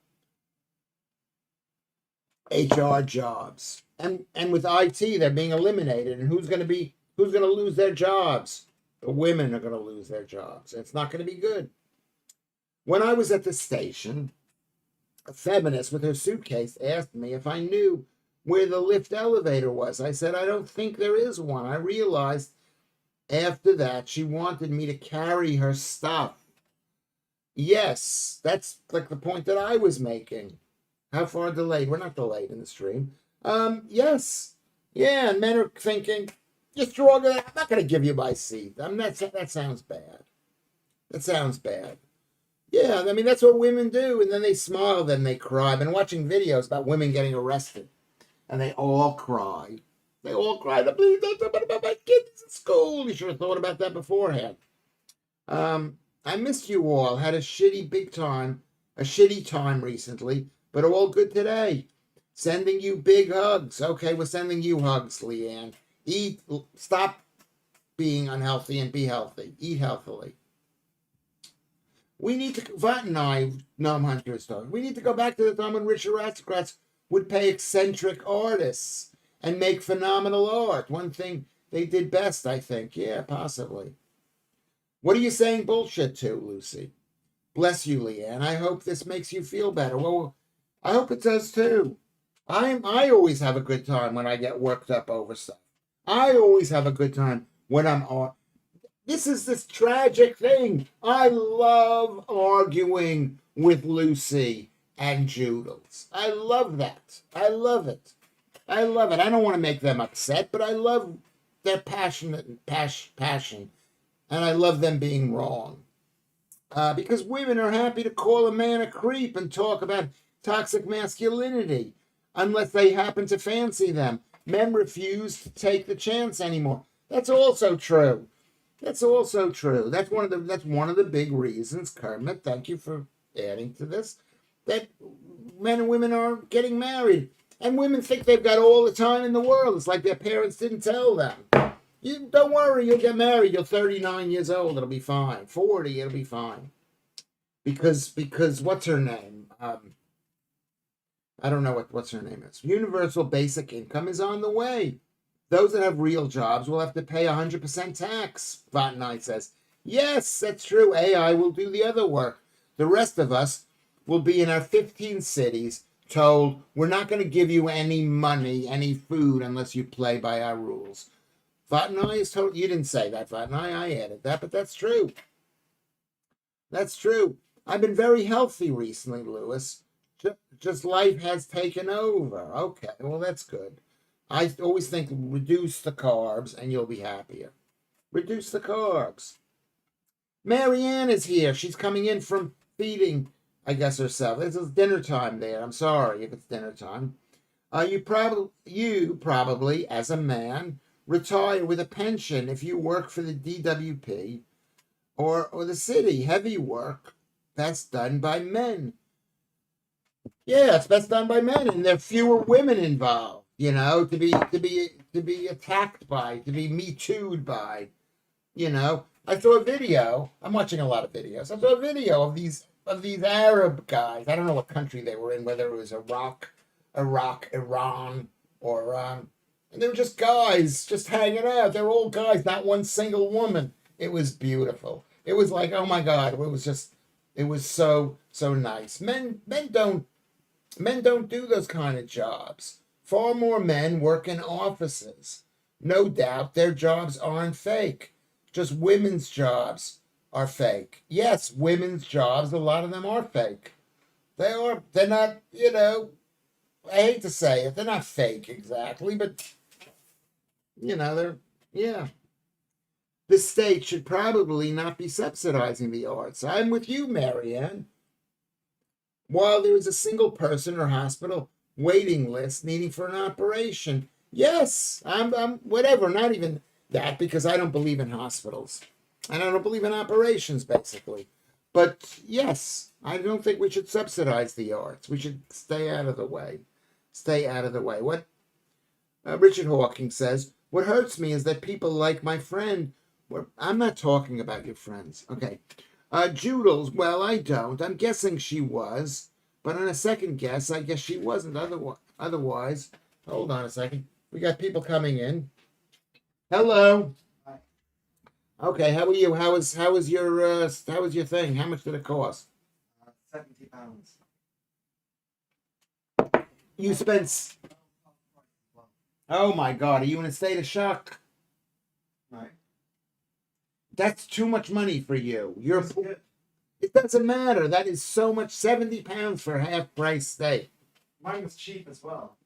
S1: HR jobs. And with IT, they're being eliminated. And who's gonna lose their jobs? The women are gonna lose their jobs. It's not gonna be good. When I was at the station, a feminist with her suitcase asked me if I knew where the lift elevator was. I said, I don't think there is one. I realized after that she wanted me to carry her stuff. Yes, that's like the point that I was making. How far delayed? We're not delayed in the stream. Yes. Yeah, and men are thinking, you're stronger. I'm not going to give you my seat. That sounds bad. That sounds bad. Yeah, I mean, that's what women do. And then they smile, then they cry. I've been watching videos about women getting arrested, and they all cry. They all cry. Please don't talk about my kids at school. You should have thought about that beforehand. I missed you all. Had a shitty time recently, but all good today. Sending you big hugs. Okay, we're sending you hugs, Leanne. Stop being unhealthy and be healthy. Eat healthily. We need to, Vaught and I, Gnome Hunters, we need to go back to the time when rich aristocrats would pay eccentric artists and make phenomenal art. One thing they did best, I think. Yeah, possibly. What are you saying bullshit to, Lucy? Bless you, Leanne. I hope this makes you feel better. Well, I hope it does too. I always have a good time when I get worked up over stuff. I always have a good time when I'm on. This is this tragic thing. I love arguing with Lucy and Joodles. I love that. I love it. I love it. I don't want to make them upset, but I love their passion, and I love them being wrong. Because women are happy to call a man a creep and talk about toxic masculinity unless they happen to fancy them. Men refuse to take the chance anymore. That's also true. That's also true. That's one of the big reasons, Kermit, thank you for adding to this, that men and women are getting married. And women think they've got all the time in the world. It's like their parents didn't tell them. You don't worry, you'll get married. You're 39 years old. It'll be fine. 40, it'll be fine. Because what's her name? I don't know what's her name is. Universal basic income is on the way. Those that have real jobs will have to pay 100% tax, Vatnai says. Yes, that's true. AI will do the other work. The rest of us will be in our 15 cities told, we're not going to give you any money, any food, unless you play by our rules. Vatnai is told, you didn't say that, Vatnai, I added that, but that's true. That's true. I've been very healthy recently, Lewis. Just life has taken over. Okay, well, that's good. I always think reduce the carbs and you'll be happier. Reduce the carbs. Marianne is here. She's coming in from feeding, I guess, herself. It's dinner time there. I'm sorry if it's dinner time. You probably, as a man, retire with a pension if you work for the DWP or the city. Heavy work, that's done by men. Yeah, it's best done by men, and there are fewer women involved. You know, to be attacked by, to be me too'd by. You know, I saw a video. I'm watching a lot of videos. I saw a video of these Arab guys. I don't know what country they were in, whether it was Iraq, Iran, or Iran. And they were just guys, just hanging out. They're all guys, not one single woman. It was beautiful. It was like, oh my God, it was so nice. Men don't do those kind of jobs. Far more men work in offices. No doubt their jobs aren't fake. Just women's jobs are fake. Yes, women's jobs, a lot of them are fake. They're not, I hate to say it, they're not fake exactly, but, yeah. The state should probably not be subsidizing the arts. I'm with you, Marianne. While there is a single person or hospital waiting list needing for an operation, yes, I'm whatever, not even that, because I don't believe in hospitals. And I don't believe in operations, basically. But yes, I don't think we should subsidize the arts. We should stay out of the way. Stay out of the way. What Richard Hawking says, What hurts me is that people like my friend. I'm not talking about your friends. Okay. Joodles. Well, I don't. I'm guessing she was, but on a second guess, I guess she wasn't. Otherwise, hold on a second. We got people coming in. Hello. Okay. How are you? How was your thing? How much did it cost?
S2: £70.
S1: You spent. Oh my God. Are you in a state of shock?
S2: No.
S1: That's too much money for you.
S2: It's good.
S1: It doesn't matter. That is so much. £70 for half price steak.
S2: Mine was cheap as well.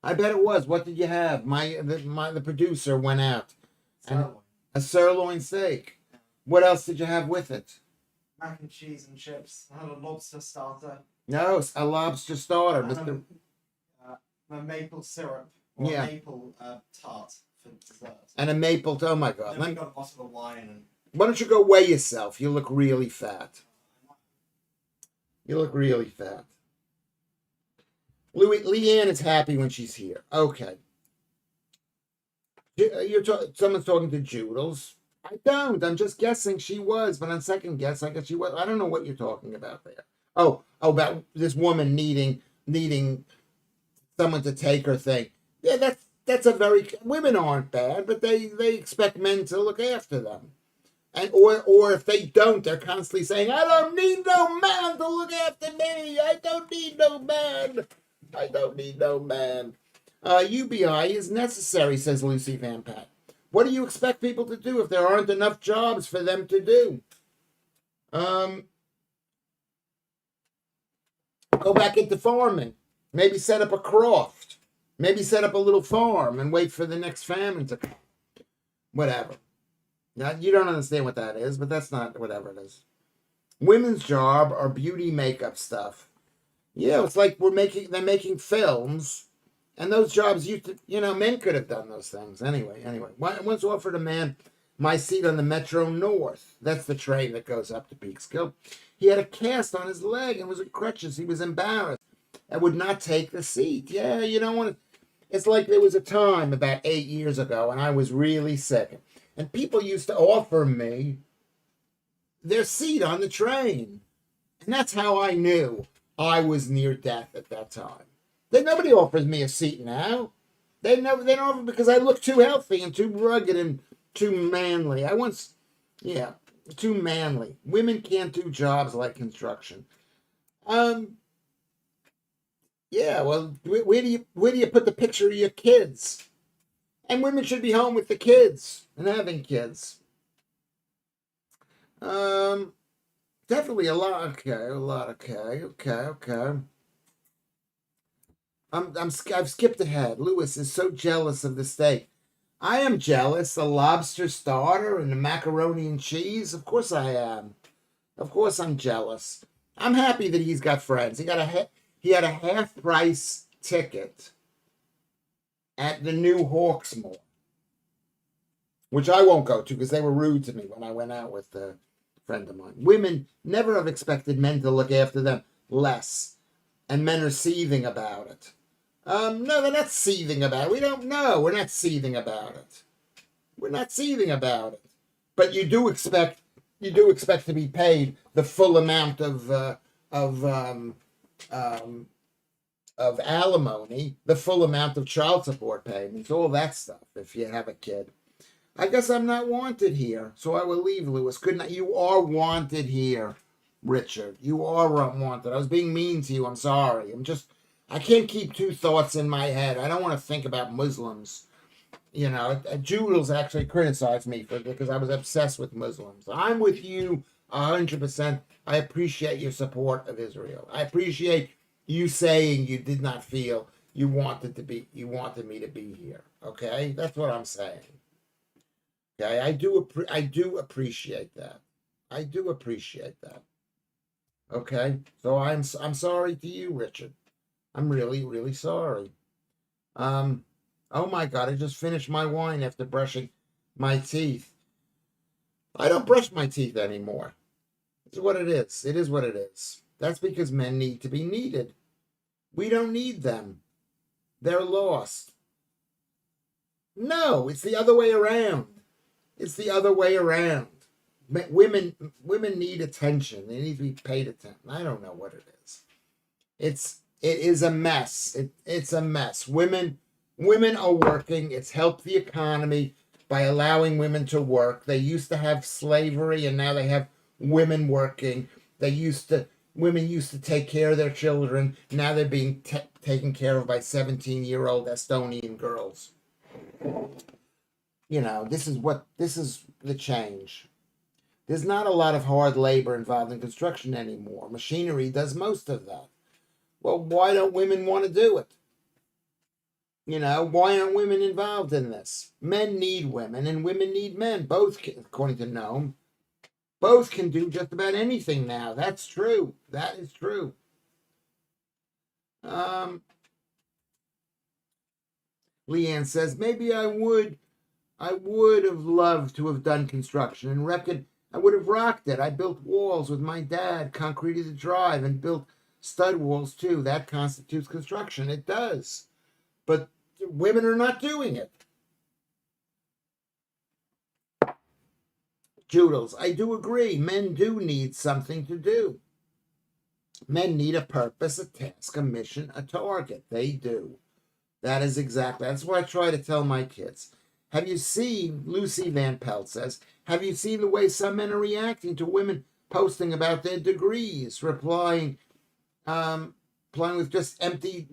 S1: I bet it was. What did you have? The producer went out.
S2: Sirloin.
S1: A sirloin steak. What else did you have with it?
S2: Mac and cheese and chips. I had a lobster starter.
S1: No, a lobster starter.
S2: And a maple syrup or a maple tart for dessert.
S1: And a maple. Oh my God!
S2: Then we got a bottle of wine. And
S1: why don't you go weigh yourself? You look really fat. You look really fat. Leanne is happy when she's here. Okay. Someone's talking to Joodles. I don't. I'm just guessing she was, but on second guess, I guess she was. I don't know what you're talking about there. Oh, about this woman needing someone to take her thing. Yeah, that's a very women aren't bad, but they expect men to look after them. And or if they don't, they're constantly saying, I don't need no man to look after me. I don't need no man. I don't need no man. UBI is necessary, says Lucy Van Pat. What do you expect people to do if there aren't enough jobs for them to do? Go back into farming. Maybe set up a croft. Maybe set up a little farm and wait for the next famine to come. Whatever. Now, you don't understand what that is, but that's not whatever it is. Women's job are beauty makeup stuff. Yeah, it's like they're making films, and those jobs men could have done those things. Anyway. I once offered a man my seat on the Metro North. That's the train that goes up to Peekskill. He had a cast on his leg and was in crutches. He was embarrassed and would not take the seat. Yeah, you don't want to. It's like there was a time about 8 years ago, and I was really sick. And people used to offer me their seat on the train. And that's how I knew I was near death at that time. Nobody offers me a seat now. They don't offer because I look too healthy and too rugged and too manly. Too manly. Women can't do jobs like construction. Yeah, well, where do you put the picture of your kids? And women should be home with the kids and having kids. Definitely a lot. Okay. I've skipped ahead. Lewis is so jealous of the steak. I am jealous. The lobster starter and the macaroni and cheese. Of course I am. Of course I'm jealous. I'm happy that he's got friends. He had a half price ticket at the new Hawksmoor, which I won't go to because they were rude to me when I went out with a friend of mine. Women never have expected men to look after them less, and men are seething about it. No, they're not seething about it. We don't know. We're not seething about it. We're not seething about it. But you do expect to be paid the full amount of alimony, the full amount of child support payments, all that stuff if you have a kid. I guess I'm not wanted here, so I will leave, Lewis. You are wanted here, Richard. You are wanted. I was being mean to you. I'm sorry. I can't keep two thoughts in my head. I don't want to think about Muslims. Joodles actually criticized me because I was obsessed with Muslims. I'm with you 100%. I appreciate your support of Israel. I appreciate you saying you did not feel you wanted me to be here. Okay, that's what I'm saying. Okay, I do appreciate that. I do appreciate that. Okay, so I'm sorry to you, Richard. I'm really, really sorry. Oh my God, I just finished my wine after brushing my teeth. I don't brush my teeth anymore. It's what it is. It is what it is. That's because men need to be needed. We don't need them. They're lost. No, it's the other way around. It's the other way around. Women need attention. They need to be paid attention. I don't know what it is. It is a mess. It's a mess. Women are working. It's helped the economy by allowing women to work. They used to have slavery, and now they have women working. Women used to take care of their children. Now they're being taken care of by 17-year-old Estonian girls. This is the change. There's not a lot of hard labor involved in construction anymore. Machinery does most of that. Well, why don't women want to do it? Why aren't women involved in this? Men need women and women need men. Both, according to Noam, both can do just about anything now. That's true. That is true. Leanne says, maybe I would have loved to have done construction and reckon I would have rocked it. I built walls with my dad, concreted the drive, and built stud walls too. That constitutes construction. It does. But women are not doing it. Joodles, I do agree. Men do need something to do. Men need a purpose, a task, a mission, a target. They do. That's what I try to tell my kids. Have you seen, Lucy Van Pelt says, have you seen the way some men are reacting to women posting about their degrees, replying with just empty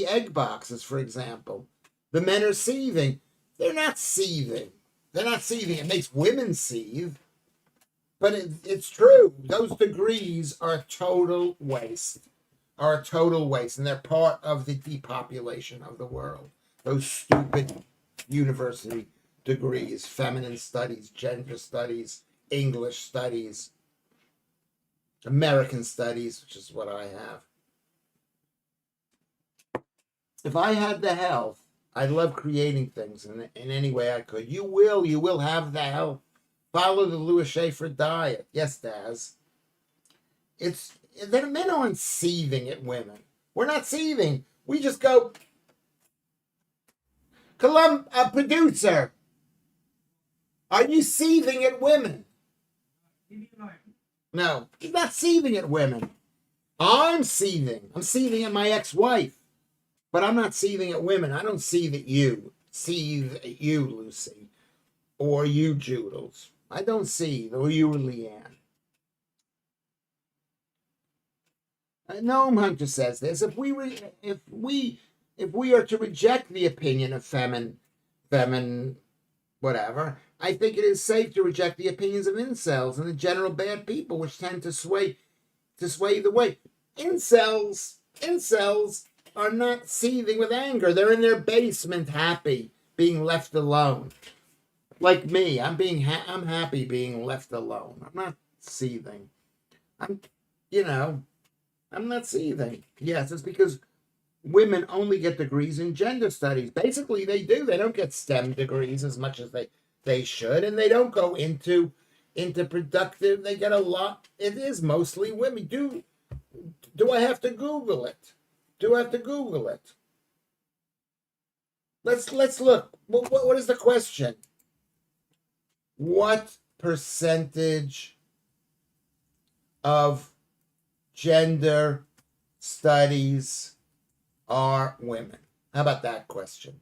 S1: egg boxes, for example? The men are seething. They're not seething. It makes women seethe. But it's true. Those degrees are a total waste. And they're part of the depopulation of the world. Those stupid university degrees, feminine studies, gender studies, English studies, American studies, which is what I have. If I had the health, I'd love creating things in any way I could. You will have the health. Follow the Lewis Schaffer diet. Yes, Daz. The men aren't seething at women. We're not seething. We just go, a producer, are you seething at women? No, he's not seething at women. I'm seething. I'm seething at my ex-wife. But I'm not seething at women. I don't seethe at you. Seethe at you, Lucy. Or you, Joodles. I don't seethe. Or you, Leanne. Noam Hunter says this: if we are to reject the opinion of femin, whatever, I think it is safe to reject the opinions of incels and the general bad people, which tend to sway the way. Incels are not seething with anger. They're in their basement, happy being left alone. Like me, I'm happy being left alone. I'm not seething. I'm not seething. Yes, it's because women only get degrees in gender studies. Basically, they do. They don't get STEM degrees as much as they should, and they don't go into productive. They get a lot. It is mostly women. Do I have to Google it? Let's look. What is the question? What percentage of gender studies are women? How about that question?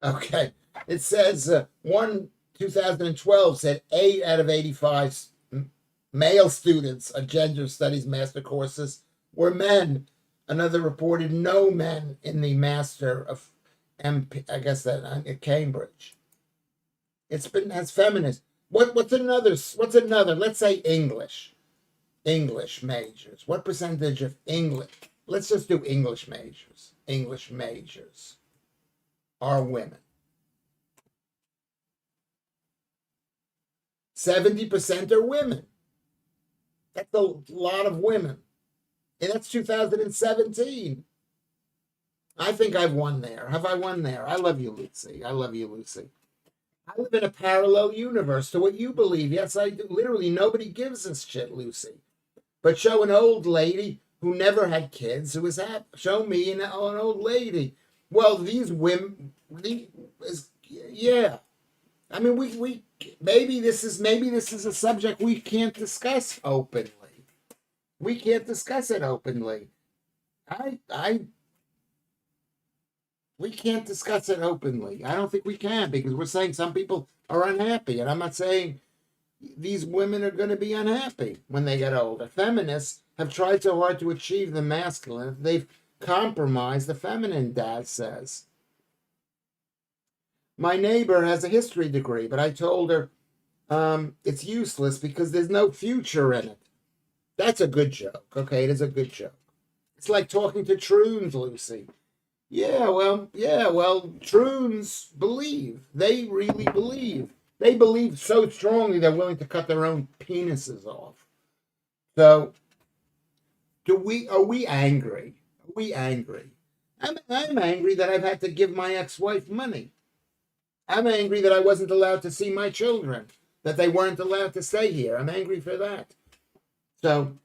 S1: Okay. It says 2012 said 8 out of 85 male students of gender studies master courses were men. Another reported no men in the master of MP, I guess that at Cambridge. As feminist. What's another? Let's say English majors. What percentage of English? Let's just do English majors. English majors are women. 70% are women. That's a lot of women. And that's 2017. I think I've won there. Have I won there? I love you, Lucy. I love you, Lucy. I live in a parallel universe to what you believe. Yes, I do. Literally, nobody gives a shit, Lucy. But show an old lady who never had kids who was happy. Show me an old lady. Well, these women, yeah. I mean, we maybe this is a subject we can't discuss openly. We can't discuss it openly. I we can't discuss it openly. I don't think we can because we're saying some people are unhappy, and I'm not saying these women are going to be unhappy when they get older. Feminists have tried so hard to achieve the masculine, they've compromised the feminine, Dad says. My neighbor has a history degree, but I told her it's useless because there's no future in it. That's a good joke. Okay, it is a good joke. It's like talking to troons, Lucy. Yeah, well, troons believe. They really believe. They believe so strongly they're willing to cut their own penises off. So, are we angry? Are we angry? I'm angry that I've had to give my ex-wife money. I'm angry that I wasn't allowed to see my children, that they weren't allowed to stay here. I'm angry for that. So,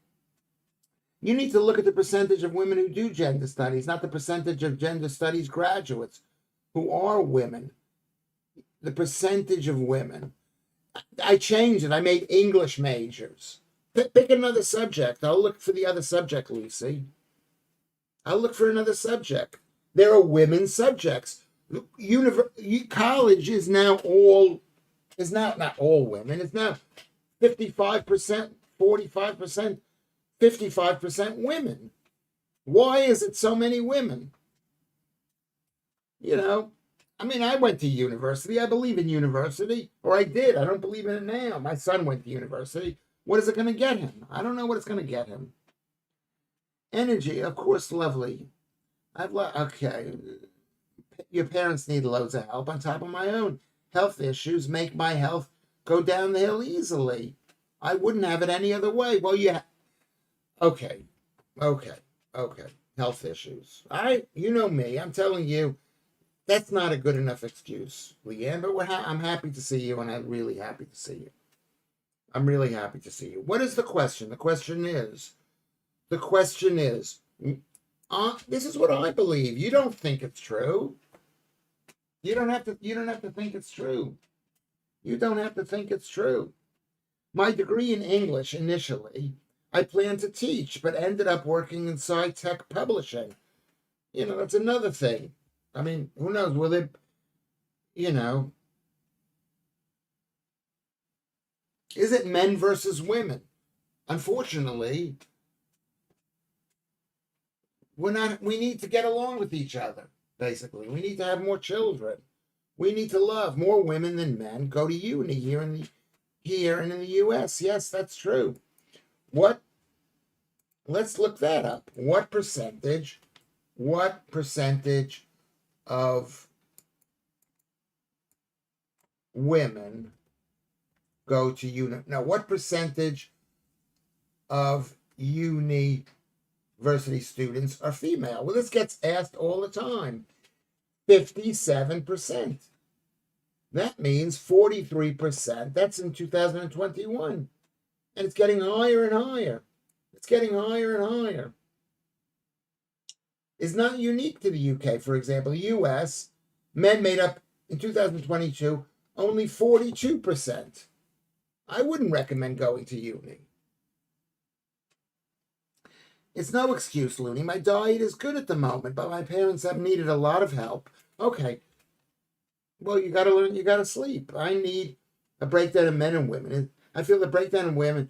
S1: you need to look at the percentage of women who do gender studies, not the percentage of gender studies graduates who are women. The percentage of women. I changed it. I made English majors. Pick another subject. I'll look for the other subject, Lucy. I'll look for another subject. There are women's subjects. College is now not all women. It's now 55%, 45%, 55% women. Why is it so many women? I mean, I went to university. I believe in university, or I did. I don't believe in it now. My son went to university. What is it going to get him? I don't know what it's going to get him. Energy, of course, lovely. Okay. Your parents need loads of help on top of my own. Health issues make my health go down the hill easily. I wouldn't have it any other way. Well, yeah. Okay. Health issues. You know me. I'm telling you, that's not a good enough excuse, Leanne. But I'm happy to see you, and I'm really happy to see you. I'm really happy to see you. What is the question? The question is, this is what I believe. You don't think it's true. You don't have to think it's true. You don't have to think it's true. My degree in English initially, I planned to teach, but ended up working in sci-tech publishing. That's another thing. I mean, who knows? Will it, is it men versus women? Unfortunately, we need to get along with each other, basically. We need to have more children. We need to love more women than men. Go to uni here and in the US. Yes, that's true. Let's look that up. What percentage of women go to uni? Now, what percentage of university students are female? Well, this gets asked all the time. 57%. That means 43%. That's in 2021. And it's getting higher and higher. It's getting higher and higher. It's not unique to the UK, for example. The US, men made up in 2022 only 42%. I wouldn't recommend going to uni. It's no excuse, Looney. My diet is good at the moment, but my parents have needed a lot of help. Okay. Well, you got to learn, you got to sleep. I need a breakdown of men and women. I feel the breakdown of men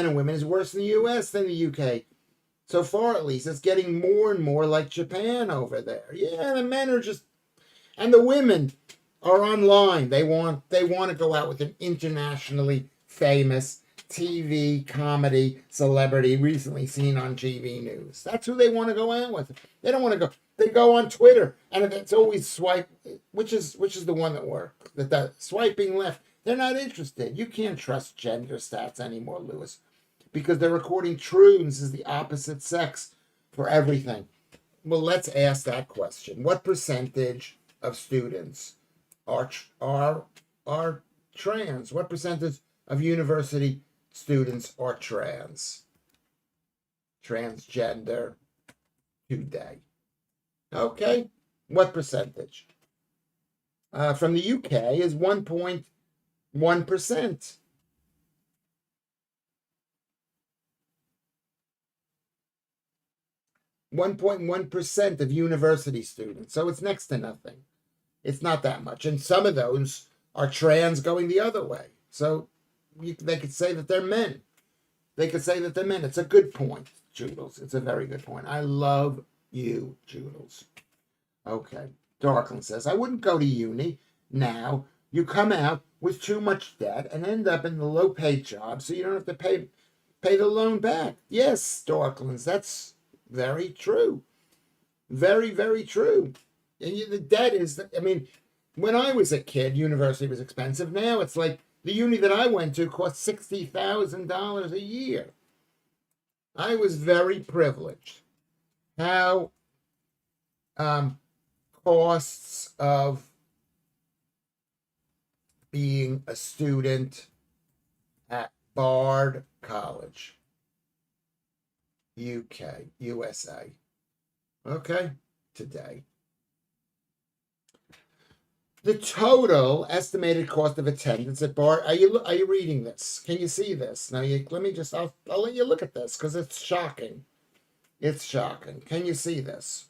S1: and women is worse in the US than the UK. So far, at least, it's getting more and more like Japan over there. Yeah, the men are just, and the women are online. They want to go out with an internationally famous TV comedy celebrity recently seen on TV News. That's who they want to go out with. They don't want to go. They go on Twitter, and it's always swipe. Which is the one that works? The swiping left. They're not interested. You can't trust gender stats anymore, Lewis, because they're recording troons as the opposite sex for everything. well, let's ask that question. What percentage of students are trans? What percentage of university students are transgender today? Okay, what percentage? From the UK is 1.1%. 1.1% of university students. So it's next to nothing. It's not that much. And some of those are trans going the other way. So they could say that they're men. They could say that they're men. It's a good point, Joodles. It's a very good point. I love you, Joodles. Okay. Darkland says, I wouldn't go to uni now. You come out with too much debt and end up in the low-paid job so you don't have to pay the loan back. Yes, Darklands, that's very true. Very, very true. And the debt is, I mean, when I was a kid, university was expensive. Now it's like the uni that I went to cost $60,000 a year. I was very privileged. How costs of being a student at Bard College, UK, USA. Okay, today. The total estimated cost of attendance at Bard. Are you reading this? Can you see this? Now, I'll let you look at this because it's shocking. It's shocking. Can you see this?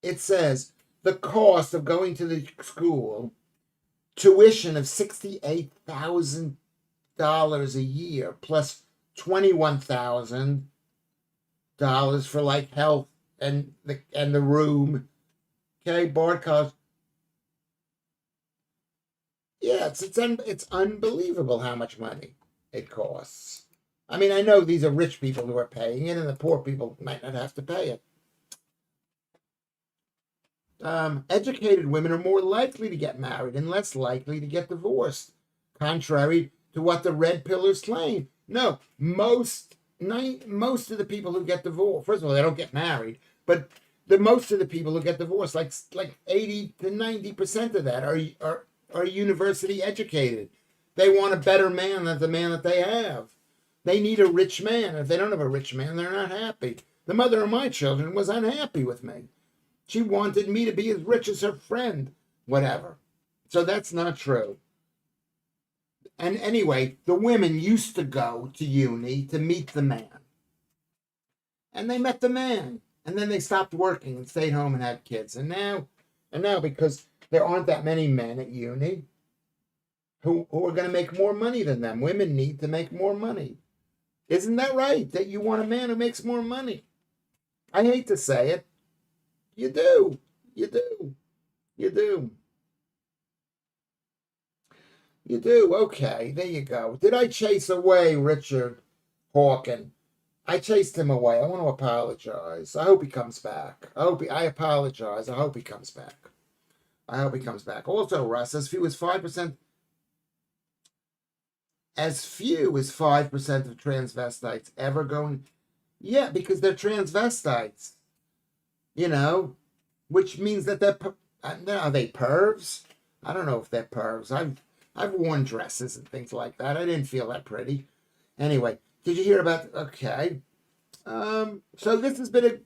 S1: It says the cost of going to the school, tuition of $68,000 a year plus $21,000 for like health and the room. Okay, Bard College. Yeah, it's unbelievable how much money it costs. I mean, I know these are rich people who are paying it, and the poor people might not have to pay it. Educated women are more likely to get married and less likely to get divorced, contrary to what the red pillars claim. No, most of the people who get divorced, first of all, they don't get married, but most of the people who get divorced, like 80 to 90% of that are university educated. They want a better man than the man that they have. They need a rich man. If they don't have a rich man, they're not happy. The mother of my children was unhappy with me. She wanted me to be as rich as her friend, whatever. So that's not true. And anyway, the women used to go to uni to meet the man. And they met the man. And then they stopped working and stayed home and had kids. And now because there aren't that many men at uni who are going to make more money than them. Women need to make more money. Isn't that right? That you want a man who makes more money? I hate to say it. You do. You do. You do. You do. Okay, there you go. Did I chase away Richard Hawken? I chased him away. I want to apologize. I hope he comes back. I apologize. I hope he comes back. I hope he comes back. Also, Russ, as few as 5% of transvestites ever going. Yeah, because they're transvestites. You know, which means that are they pervs? I don't know if they're pervs. I've worn dresses and things like that. I didn't feel that pretty. Anyway, did you hear about? Okay, so this has been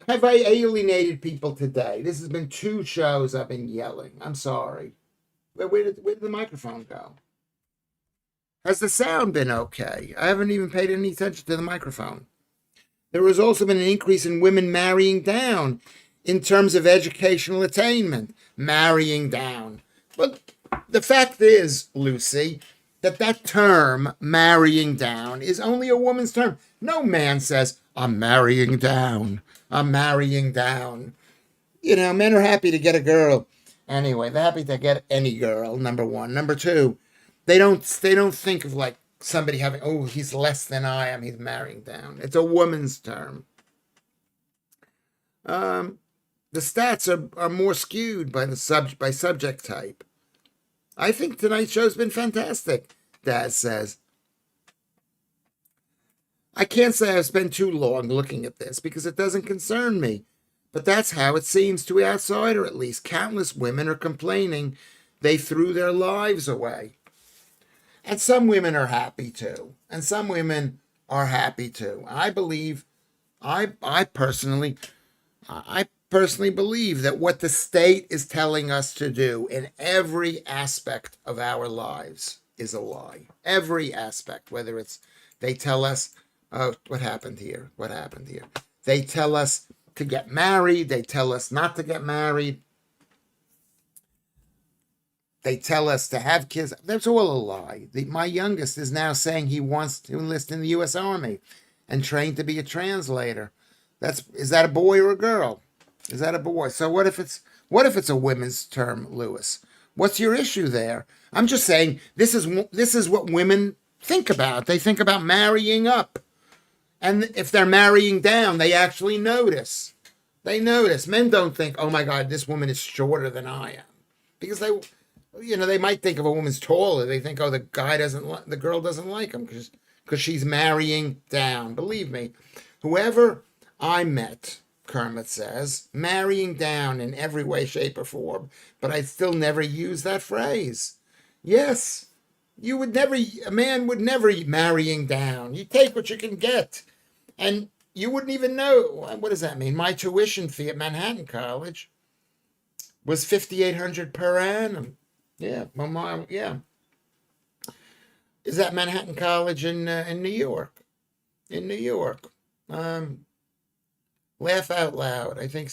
S1: have I alienated people today? This has been 2 shows I've been yelling. I'm sorry. Where did the microphone go? Has the sound been okay? I haven't even paid any attention to the microphone. There has also been an increase in women marrying down in terms of educational attainment. Marrying down. But the fact is, Lucy, that term, marrying down, is only a woman's term. No man says, I'm marrying down. I'm marrying down. You know, men are happy to get a girl. Anyway, they're happy to get any girl, number one. Number two, they don't think of like somebody having, oh, he's less than I am, he's marrying down. It's a woman's term. The stats are more skewed by subject type. I think tonight's show's been fantastic, Daz says. I can't say I've spent too long looking at this because it doesn't concern me. But that's how it seems to the outsider, at least. Countless women are complaining they threw their lives away. And some women are happy too. And some women are happy too. I personally believe that what the state is telling us to do in every aspect of our lives is a lie. Every aspect, whether it's they tell us, oh, what happened here? What happened here? They tell us to get married. They tell us not to get married. They tell us to have kids. That's all a lie. My youngest is now saying he wants to enlist in the U.S. Army and train to be a translator. Is that a boy or a girl? Is that a boy? So what if it's a women's term, Lewis? What's your issue there? I'm just saying this is what women think about. They think about marrying up. And if they're marrying down, they actually notice. They notice. Men don't think, oh my God, this woman is shorter than I am. Because they might think if a woman's taller, they think, oh, the girl doesn't like him because she's marrying down. Believe me, whoever I met, Kermit says, marrying down in every way, shape, or form, but I still never use that phrase. Yes, a man would never marrying down. You take what you can get. And you wouldn't even know. What does that mean? My tuition fee at Manhattan College was $5,800 per annum. Yeah, yeah. Is that Manhattan College in New York? In New York. Laugh out loud. I think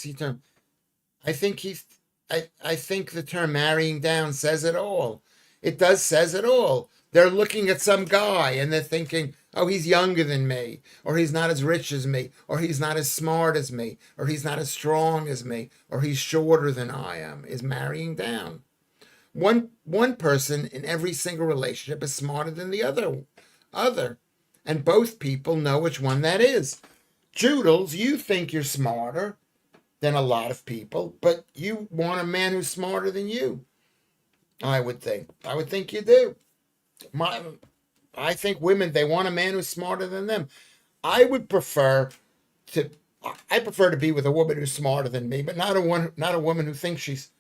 S1: the term marrying down says it all. It does says it all. They're looking at some guy and they're thinking, oh, he's younger than me, or he's not as rich as me, or he's not as smart as me, or he's not as strong as me, or he's shorter than I am, is marrying down. One person in every single relationship is smarter than the other. And both people know which one that is. Joodles, you think you're smarter than a lot of people, but you want a man who's smarter than you. I would think you do. I think women, they want a man who's smarter than them. I prefer to be with a woman who's smarter than me, but not a woman who thinks she's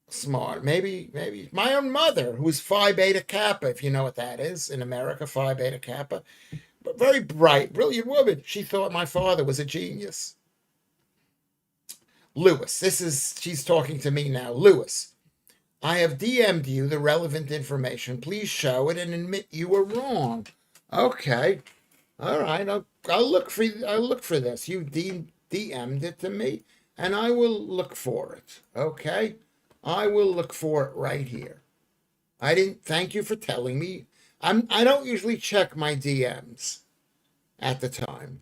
S1: smart. Maybe my own mother, who's Phi Beta Kappa, if you know what that is in America, Phi Beta Kappa. But very bright, brilliant woman. She thought my father was a genius. Lewis, she's talking to me now. Lewis, I have DM'd you the relevant information. Please show it and admit you were wrong. Okay. All right. I'll look for this. You DM'd it to me, and I will look for it. Okay. I will look for it right here. Thank you for telling me. I don't usually check my DMs at the time.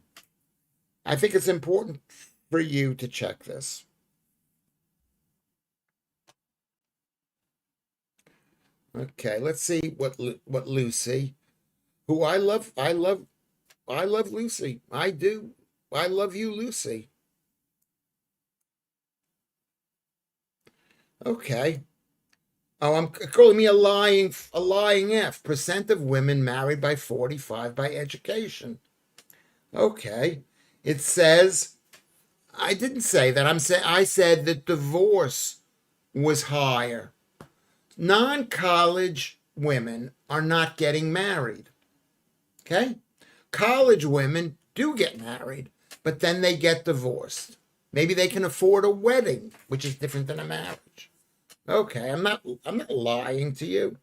S1: I think it's important for you to check this. Okay, let's see what Lucy, who I love Lucy. I do. I love you, Lucy. Okay. Oh, I'm calling me a lying F. Percent of women married by 45 by education. Okay. It says, I didn't say that. I said that divorce was higher. Non-college women are not getting married. Okay? College women do get married, but then they get divorced. Maybe they can afford a wedding, which is different than a marriage. Okay, I'm not lying to you.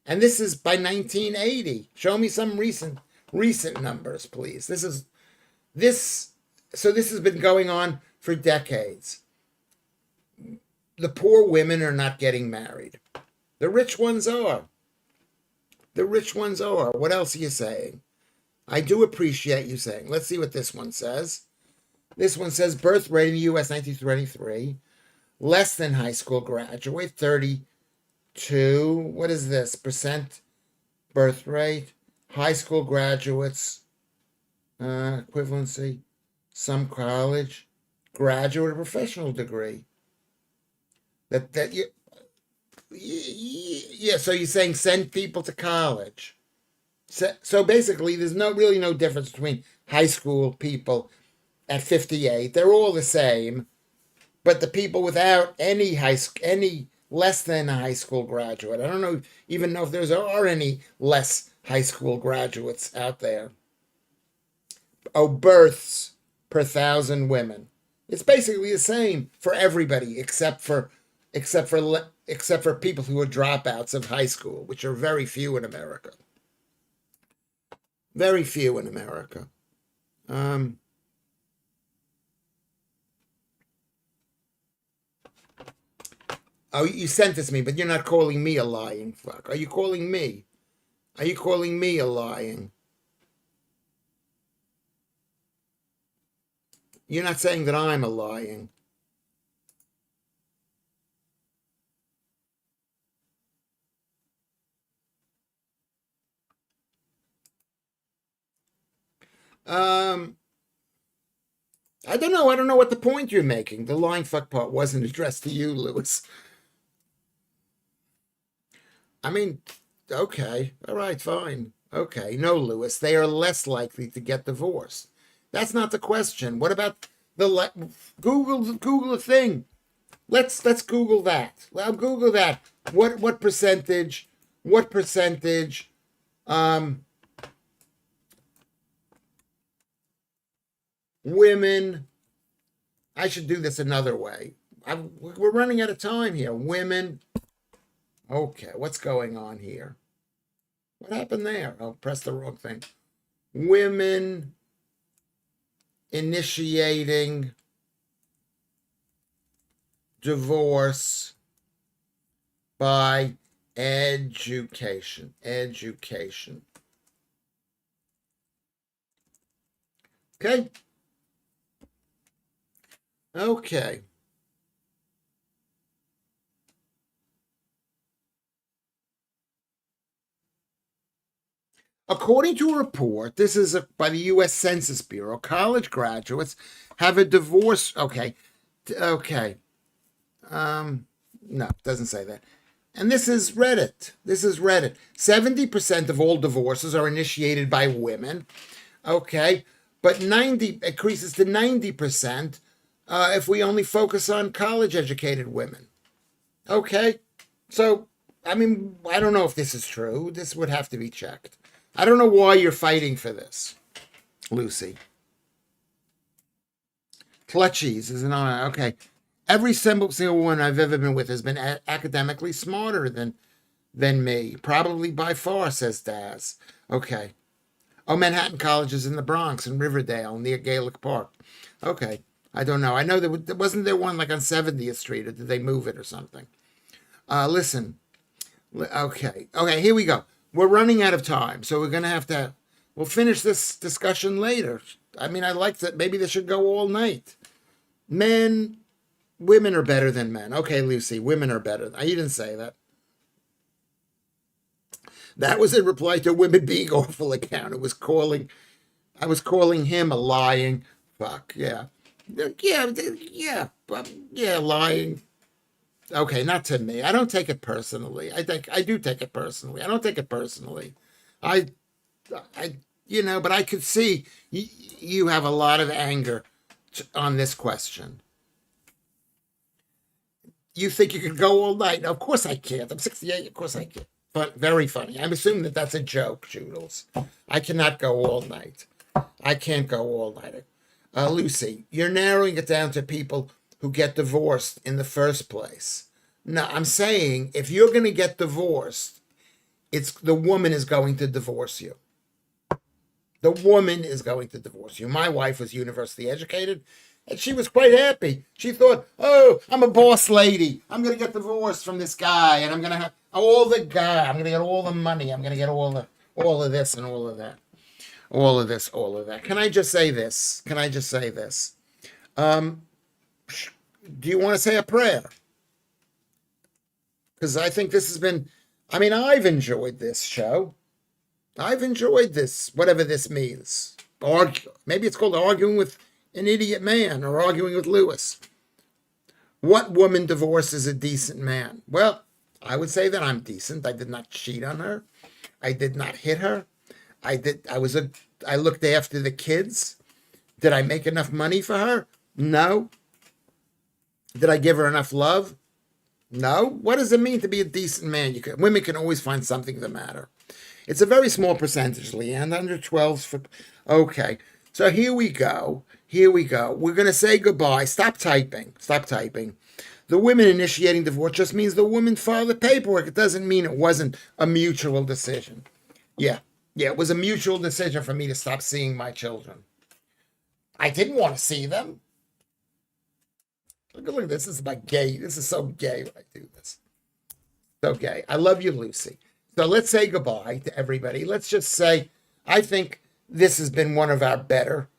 S1: And this is by 1980. Show me some recent numbers, please. This has been going on for decades. The poor women are not getting married. The rich ones are. The rich ones are. What else are you saying? I do appreciate you saying. Let's see what this one says. This one says birth rate in the U.S. 1923. Less than high school graduate, 32. What is this? Percent birth rate. High school graduates, equivalency. Some college, graduate or professional degree. Yeah. So you're saying send people to college. So basically, there's really no difference between high school people at 58. They're all the same, but the people without any less than a high school graduate. I don't know even know if are any less high school graduates out there. Oh, births per 1,000 women. It's basically the same for everybody except for people who are dropouts of high school, which are very few in America. Very few in America. Oh, you sent this to me, but you're not calling me a lying fuck. Are you calling me? Are you calling me a lying? You're not saying that I'm a lying. I don't know. I don't know what the point you're making. The lying fuck part wasn't addressed to you, Lewis. I mean, okay. All right, fine. Okay. No, Lewis, they are less likely to get divorced. That's not the question. What about Google the thing? Let's Google that. I'll Google that. What percentage? What percentage? Women. I should do this another way. We're running out of time here. Women. Okay, what's going on here? What happened there? I'll press the wrong thing. Women initiating divorce by education. Education. Okay. Okay. According to a report, this is by the U.S. Census Bureau, college graduates have a divorce. Okay. Okay. No, it doesn't say that. And this is Reddit. This is Reddit. 70% of all divorces are initiated by women. Okay. But 90 increases to 90% if we only focus on college educated women. Okay. So, I mean, I don't know if this is true. This would have to be checked. I don't know why you're fighting for this, Lucy. Clutchies is an honor. Okay. Every single one I've ever been with has been academically smarter than me. Probably by far, says Daz. Okay. Oh, Manhattan College is in the Bronx, in Riverdale, near Gaelic Park. Okay. I don't know. I know there wasn't there one like on 70th Street, or did they move it or something? Listen. Okay. Okay, here we go. We're running out of time, so we're going to have to... We'll finish this discussion later. I mean, I like that. Maybe this should go all night. Women are better than men. Okay, Lucy, women are better. You didn't say that. That was in reply to women being awful account. I was calling him a lying fuck. Yeah. Yeah, lying. Okay, not to me. I don't take it personally. I do take it personally. I don't take it personally. I but I could see you have a lot of anger on this question. You think you could go all night? No, of course I can't. I'm 68. Of course I can't. But very funny. I'm assuming that that's a joke, Joodles. I cannot go all night. I can't go all night. Lucy, you're narrowing it down to people who get divorced in the first place. No, I'm saying if you're going to get divorced, it's the woman is going to divorce you. The woman is going to divorce you. My wife was university educated, and she was quite happy. She thought, oh, I'm a boss lady. I'm going to get divorced from this guy, and I'm going to have all the guy. I'm going to get all the money. I'm going to get all of this and all of that. All of this, all of that. Can I just say this? Do you want to say a prayer? Because I think this has been, I've enjoyed this show. I've enjoyed this, whatever this means. Maybe it's called arguing with an idiot man or arguing with Lewis. What woman divorces a decent man? Well, I would say that I'm decent. I did not cheat on her. I did not hit her. I looked after the kids. Did I make enough money for her? No. Did I give her enough love? No. What does it mean to be a decent man? Women can always find something to matter. It's a very small percentage, Leanne. Under 12's for. Okay. So here we go. Here we go. We're going to say goodbye. Stop typing. Stop typing. The women initiating divorce just means the woman filed the paperwork. It doesn't mean it wasn't a mutual decision. Yeah. Yeah, it was a mutual decision for me to stop seeing my children. I didn't want to see them. Look at this. This is my gay. This is so gay when I do this. So gay. I love you, Lucy. So let's say goodbye to everybody. Let's just say, I think this has been one of our better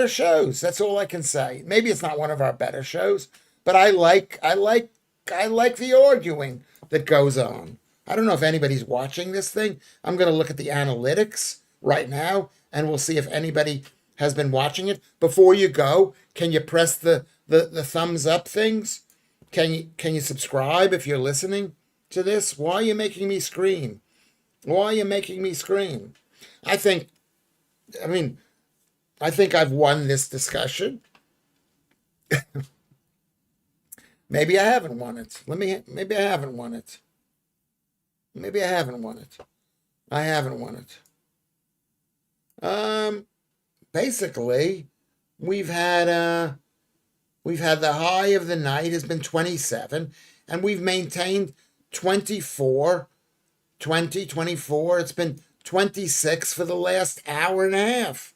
S1: shows. That's all I can say. Maybe it's not one of our better shows, but I like the arguing that goes on. I don't know if anybody's watching this thing. I'm going to look at the analytics right now, and we'll see if anybody has been watching it. Before you go, can you press the thumbs up things? Can you subscribe if you're listening to this? Why are you making me scream? Why are you making me scream? I think I've won this discussion. Maybe I haven't won it. Maybe I haven't won it. Maybe I haven't won it. I haven't won it. Basically, we've had the high of the night has been 27, and we've maintained 24, 20, 24. It's been 26 for the last hour and a half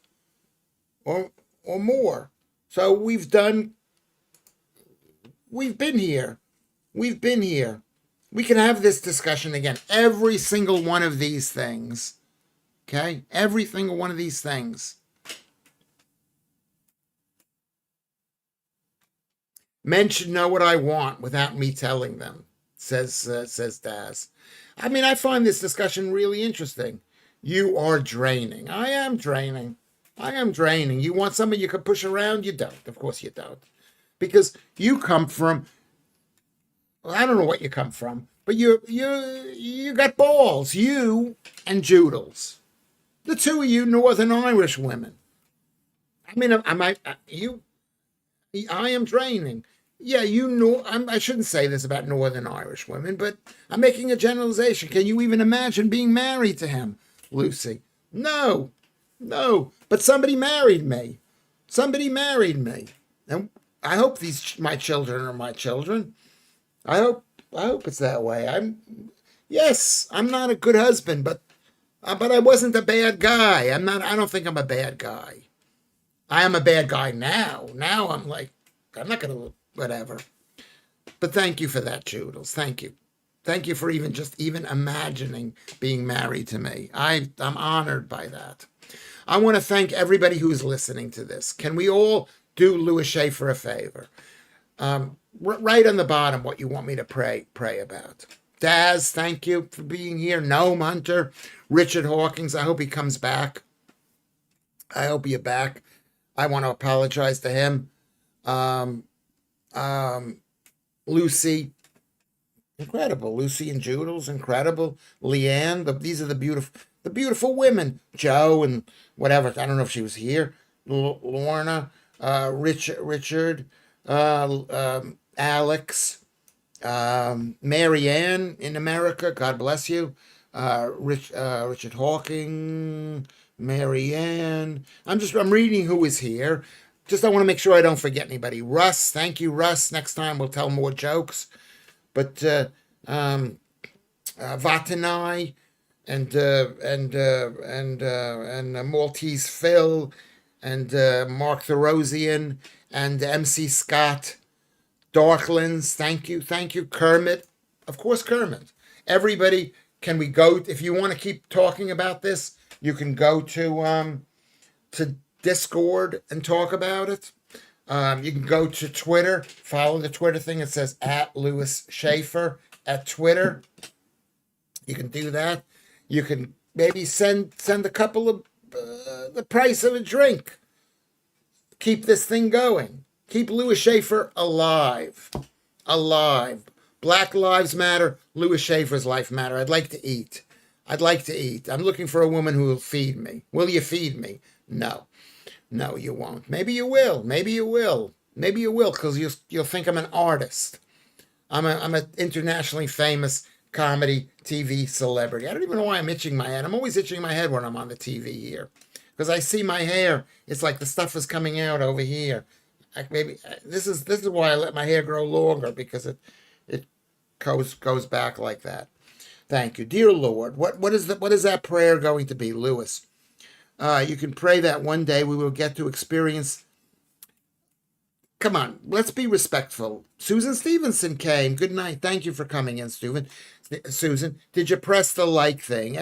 S1: or more. So we've been here. We've been here. We can have this discussion again. Every single one of these things. Okay? Every single one of these things. Men should know what I want without me telling them, says Daz. I mean, I find this discussion really interesting. You are draining. I am draining. I am draining. You want somebody you can push around? You don't. Of course you don't. Because you come from, I don't know what you come from, but you got balls. You and Joodles. The two of you Northern Irish women. I mean, I am draining. Yeah, I shouldn't say this about Northern Irish women, but I'm making a generalization. Can you even imagine being married to him, Lucy? No. But somebody married me. And I hope my children are my children. I hope it's that way. I'm not a good husband, but I wasn't a bad guy. I don't think I'm a bad guy. I am a bad guy now. Now I'm not going to, whatever. But thank you for that, Joodles. Thank you. Thank you for even imagining being married to me. I'm honored by that. I want to thank everybody who's listening to this. Can we all do Lewis Schaffer a favor? Write on the bottom what you want me to pray about. Daz, thank you for being here. Gnome Hunter, Richard Hawkins, I hope he comes back. I hope you're back. I want to apologize to him. Lucy, incredible. Lucy and Joodles, incredible. Leanne, these are the beautiful women. Joe and whatever. I don't know if she was here. Lorna, Richard, Alex, Marianne in America. God bless you. Richard Hawking, Marianne. I'm reading who is here. Just I want to make sure I don't forget anybody. Russ, thank you, Russ. Next time we'll tell more jokes. But Vatanai and Maltese Phil and Mark Therosian and MC Scott, Darklands, thank you, Kermit, of course, Kermit. Everybody, can we go? If you want to keep talking about this, you can go to Discord and talk about it. You can go to Twitter, follow the Twitter thing. It says @Lewis Schaffer at Twitter. You can do that. You can maybe send a couple of the price of a drink. Keep this thing going. Keep Lewis Schaffer alive. Black lives matter. Lewis Schaffer's life matter. I'd like to eat. I'd like to eat. I'm looking for a woman who will feed me. Will you feed me? No. No, you won't. Maybe you will. Maybe you will. Maybe you will, because you'll think I'm an artist. I'm an internationally famous comedy TV celebrity. I don't even know why I'm itching my head. I'm always itching my head when I'm on the TV here, because I see my hair. It's like the stuff is coming out over here. Maybe this is why I let my hair grow longer, because it goes back like that. Thank you, dear Lord. What is that prayer going to be, Lewis? You can pray that one day we will get to experience. Come on, let's be respectful. Susan Stevenson came. Good night. Thank you for coming in, Susan. Did you press the like thing?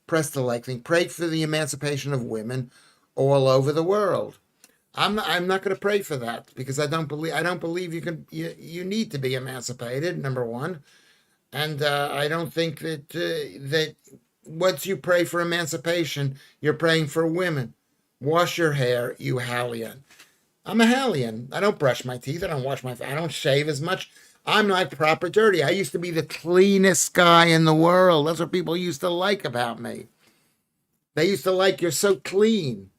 S1: Press the like thing. Pray for the emancipation of women all over the world. I'm not going to pray for that, because I don't believe you need to be emancipated. Number one, and I don't think that once you pray for emancipation, you're praying for women. Wash your hair, you Hallian. I'm a Hallian. I don't brush my teeth. I don't wash my face. I don't shave as much. I'm like proper dirty. I used to be the cleanest guy in the world. That's what people used to like about me. They used to like, you're so clean.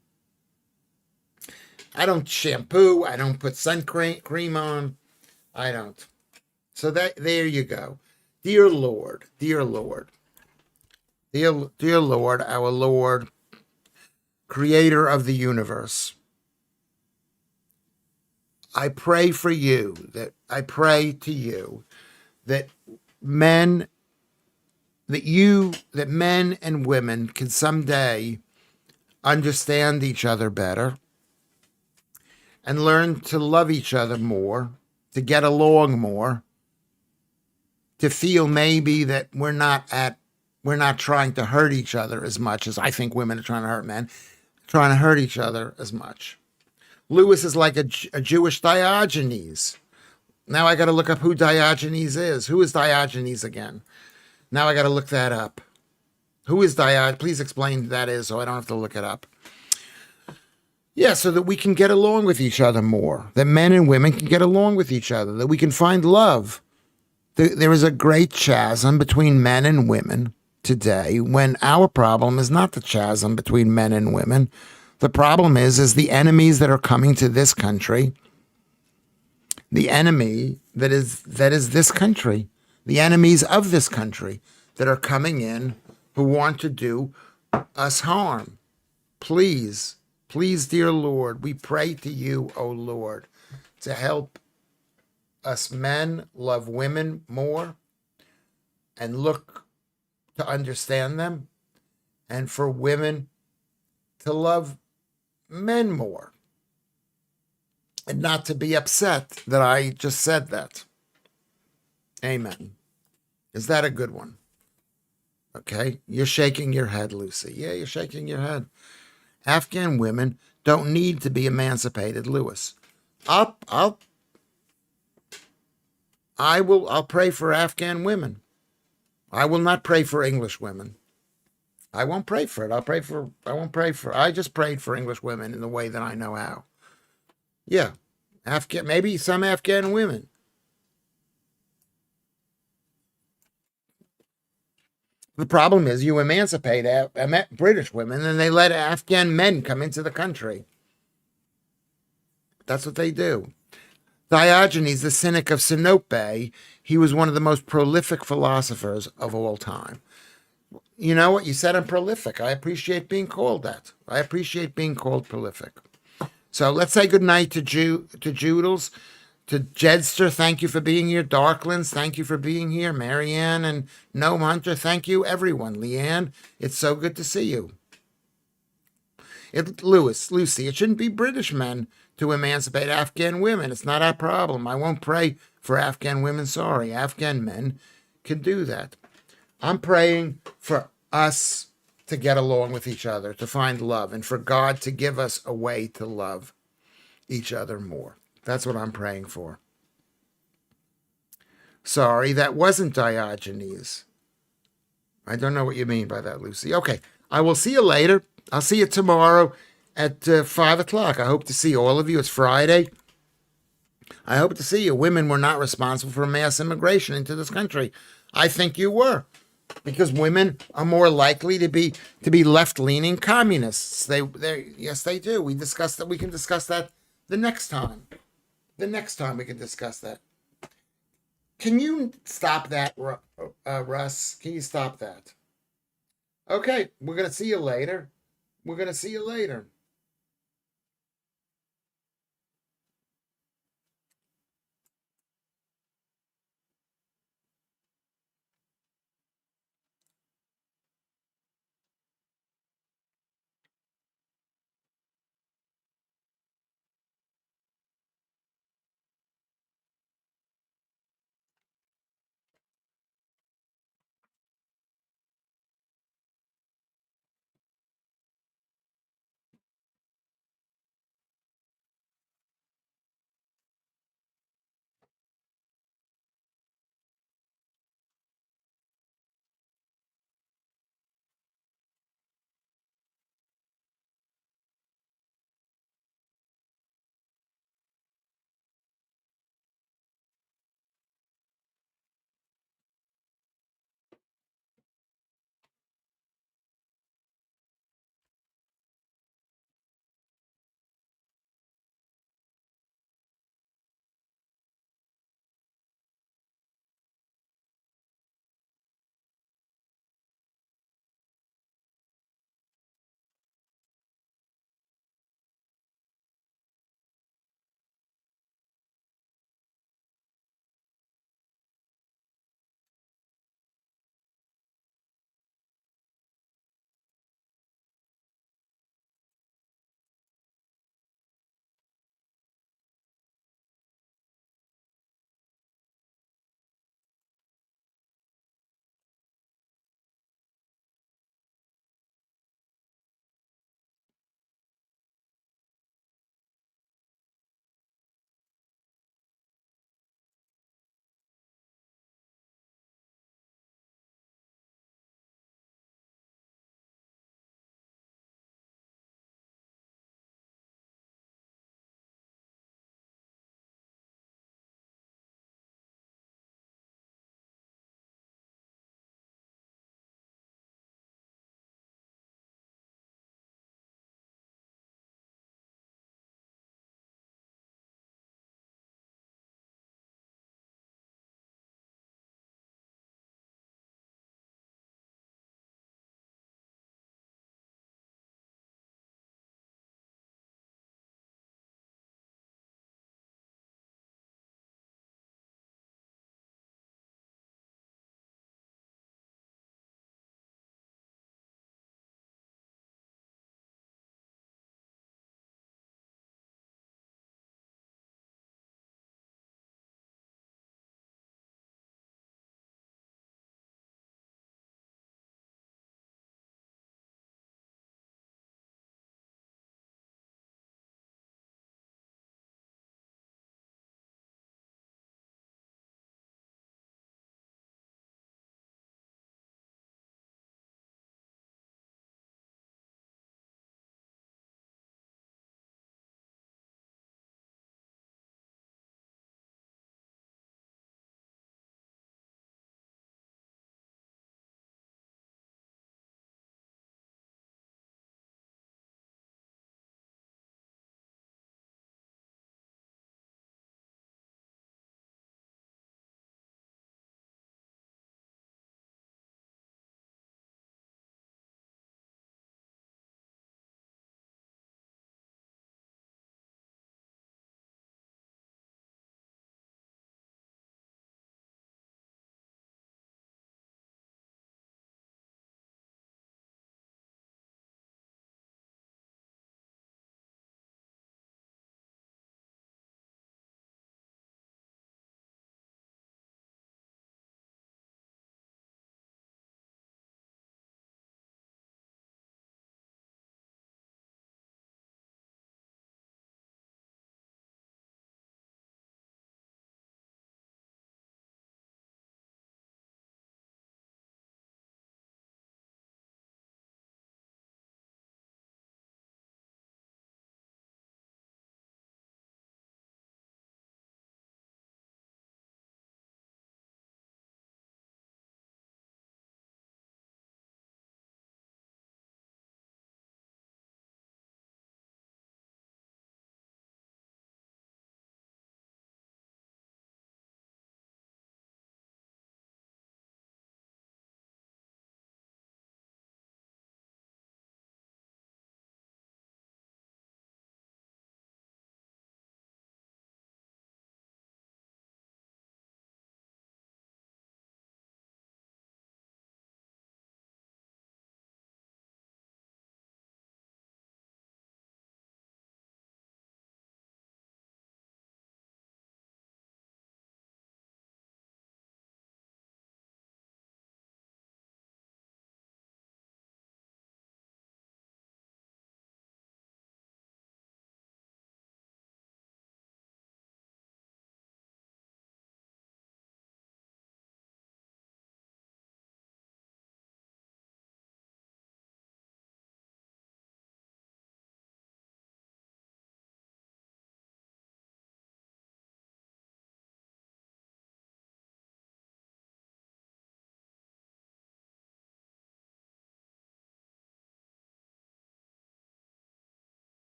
S1: I don't shampoo. I don't put sun cream on. I don't. So there you go. Dear Lord, dear Lord, dear Lord, our Lord, creator of the universe, I pray to you that men and women can someday understand each other better and learn to love each other more, to get along more, to feel maybe that we're not trying to hurt each other as much as I think women are trying to hurt men, trying to hurt each other as much. Lewis is like a Jewish Diogenes. Now I got to look up who Diogenes is. Who is Diogenes again? Now I got to look that up. Who is Diogenes? Please explain who that is so I don't have to look it up. Yeah, so that we can get along with each other more, that men and women can get along with each other, that we can find love. There is a great chasm between men and women today, when our problem is not the chasm between men and women. The problem is the enemies that are coming to this country, the enemy that is this country, the enemies of this country that are coming in who want to do us harm. Please, dear Lord, we pray to you, O Lord, to help us men love women more and look to understand them, and for women to love men more and not to be upset that I just said that. Amen. Is that a good one? Okay. You're shaking your head, Lucy. Yeah, you're shaking your head. Afghan women don't need to be emancipated, Lewis. I'll pray for Afghan women. I will not pray for English women. I won't pray for it. I just prayed for English women in the way that I know how. Yeah. Maybe some Afghan women. The problem is you emancipate British women and they let Afghan men come into the country. That's what they do. Diogenes, the cynic of Sinope, he was one of the most prolific philosophers of all time. You know what? You said I'm prolific. I appreciate being called that. I appreciate being called prolific. So let's say goodnight to Joodles, to Jedster. Thank you for being here. Darklands, thank you for being here. Marianne and Gnome Hunter, thank you. Everyone. Leanne, it's so good to see you. Lucy, it shouldn't be British men to emancipate Afghan women. It's not our problem. I won't pray for Afghan women. Sorry, Afghan men can do that. I'm praying for us to get along with each other, to find love, and for God to give us a way to love each other more. That's what I'm praying for. Sorry, that wasn't Diogenes. I don't know what you mean by that, Lucy. Okay, I will see you later. I'll see you tomorrow at 5 o'clock. I hope to see all of you. It's Friday. I hope to see you. Women were not responsible for mass immigration into this country. I think you were. because women are more likely to be left-leaning communists. They yes, they do. We discussed that. We can discuss that the next time. The next time we can discuss that. Can you stop that, Russ? Can you stop that? Okay, we're gonna see you later. We're gonna see you later.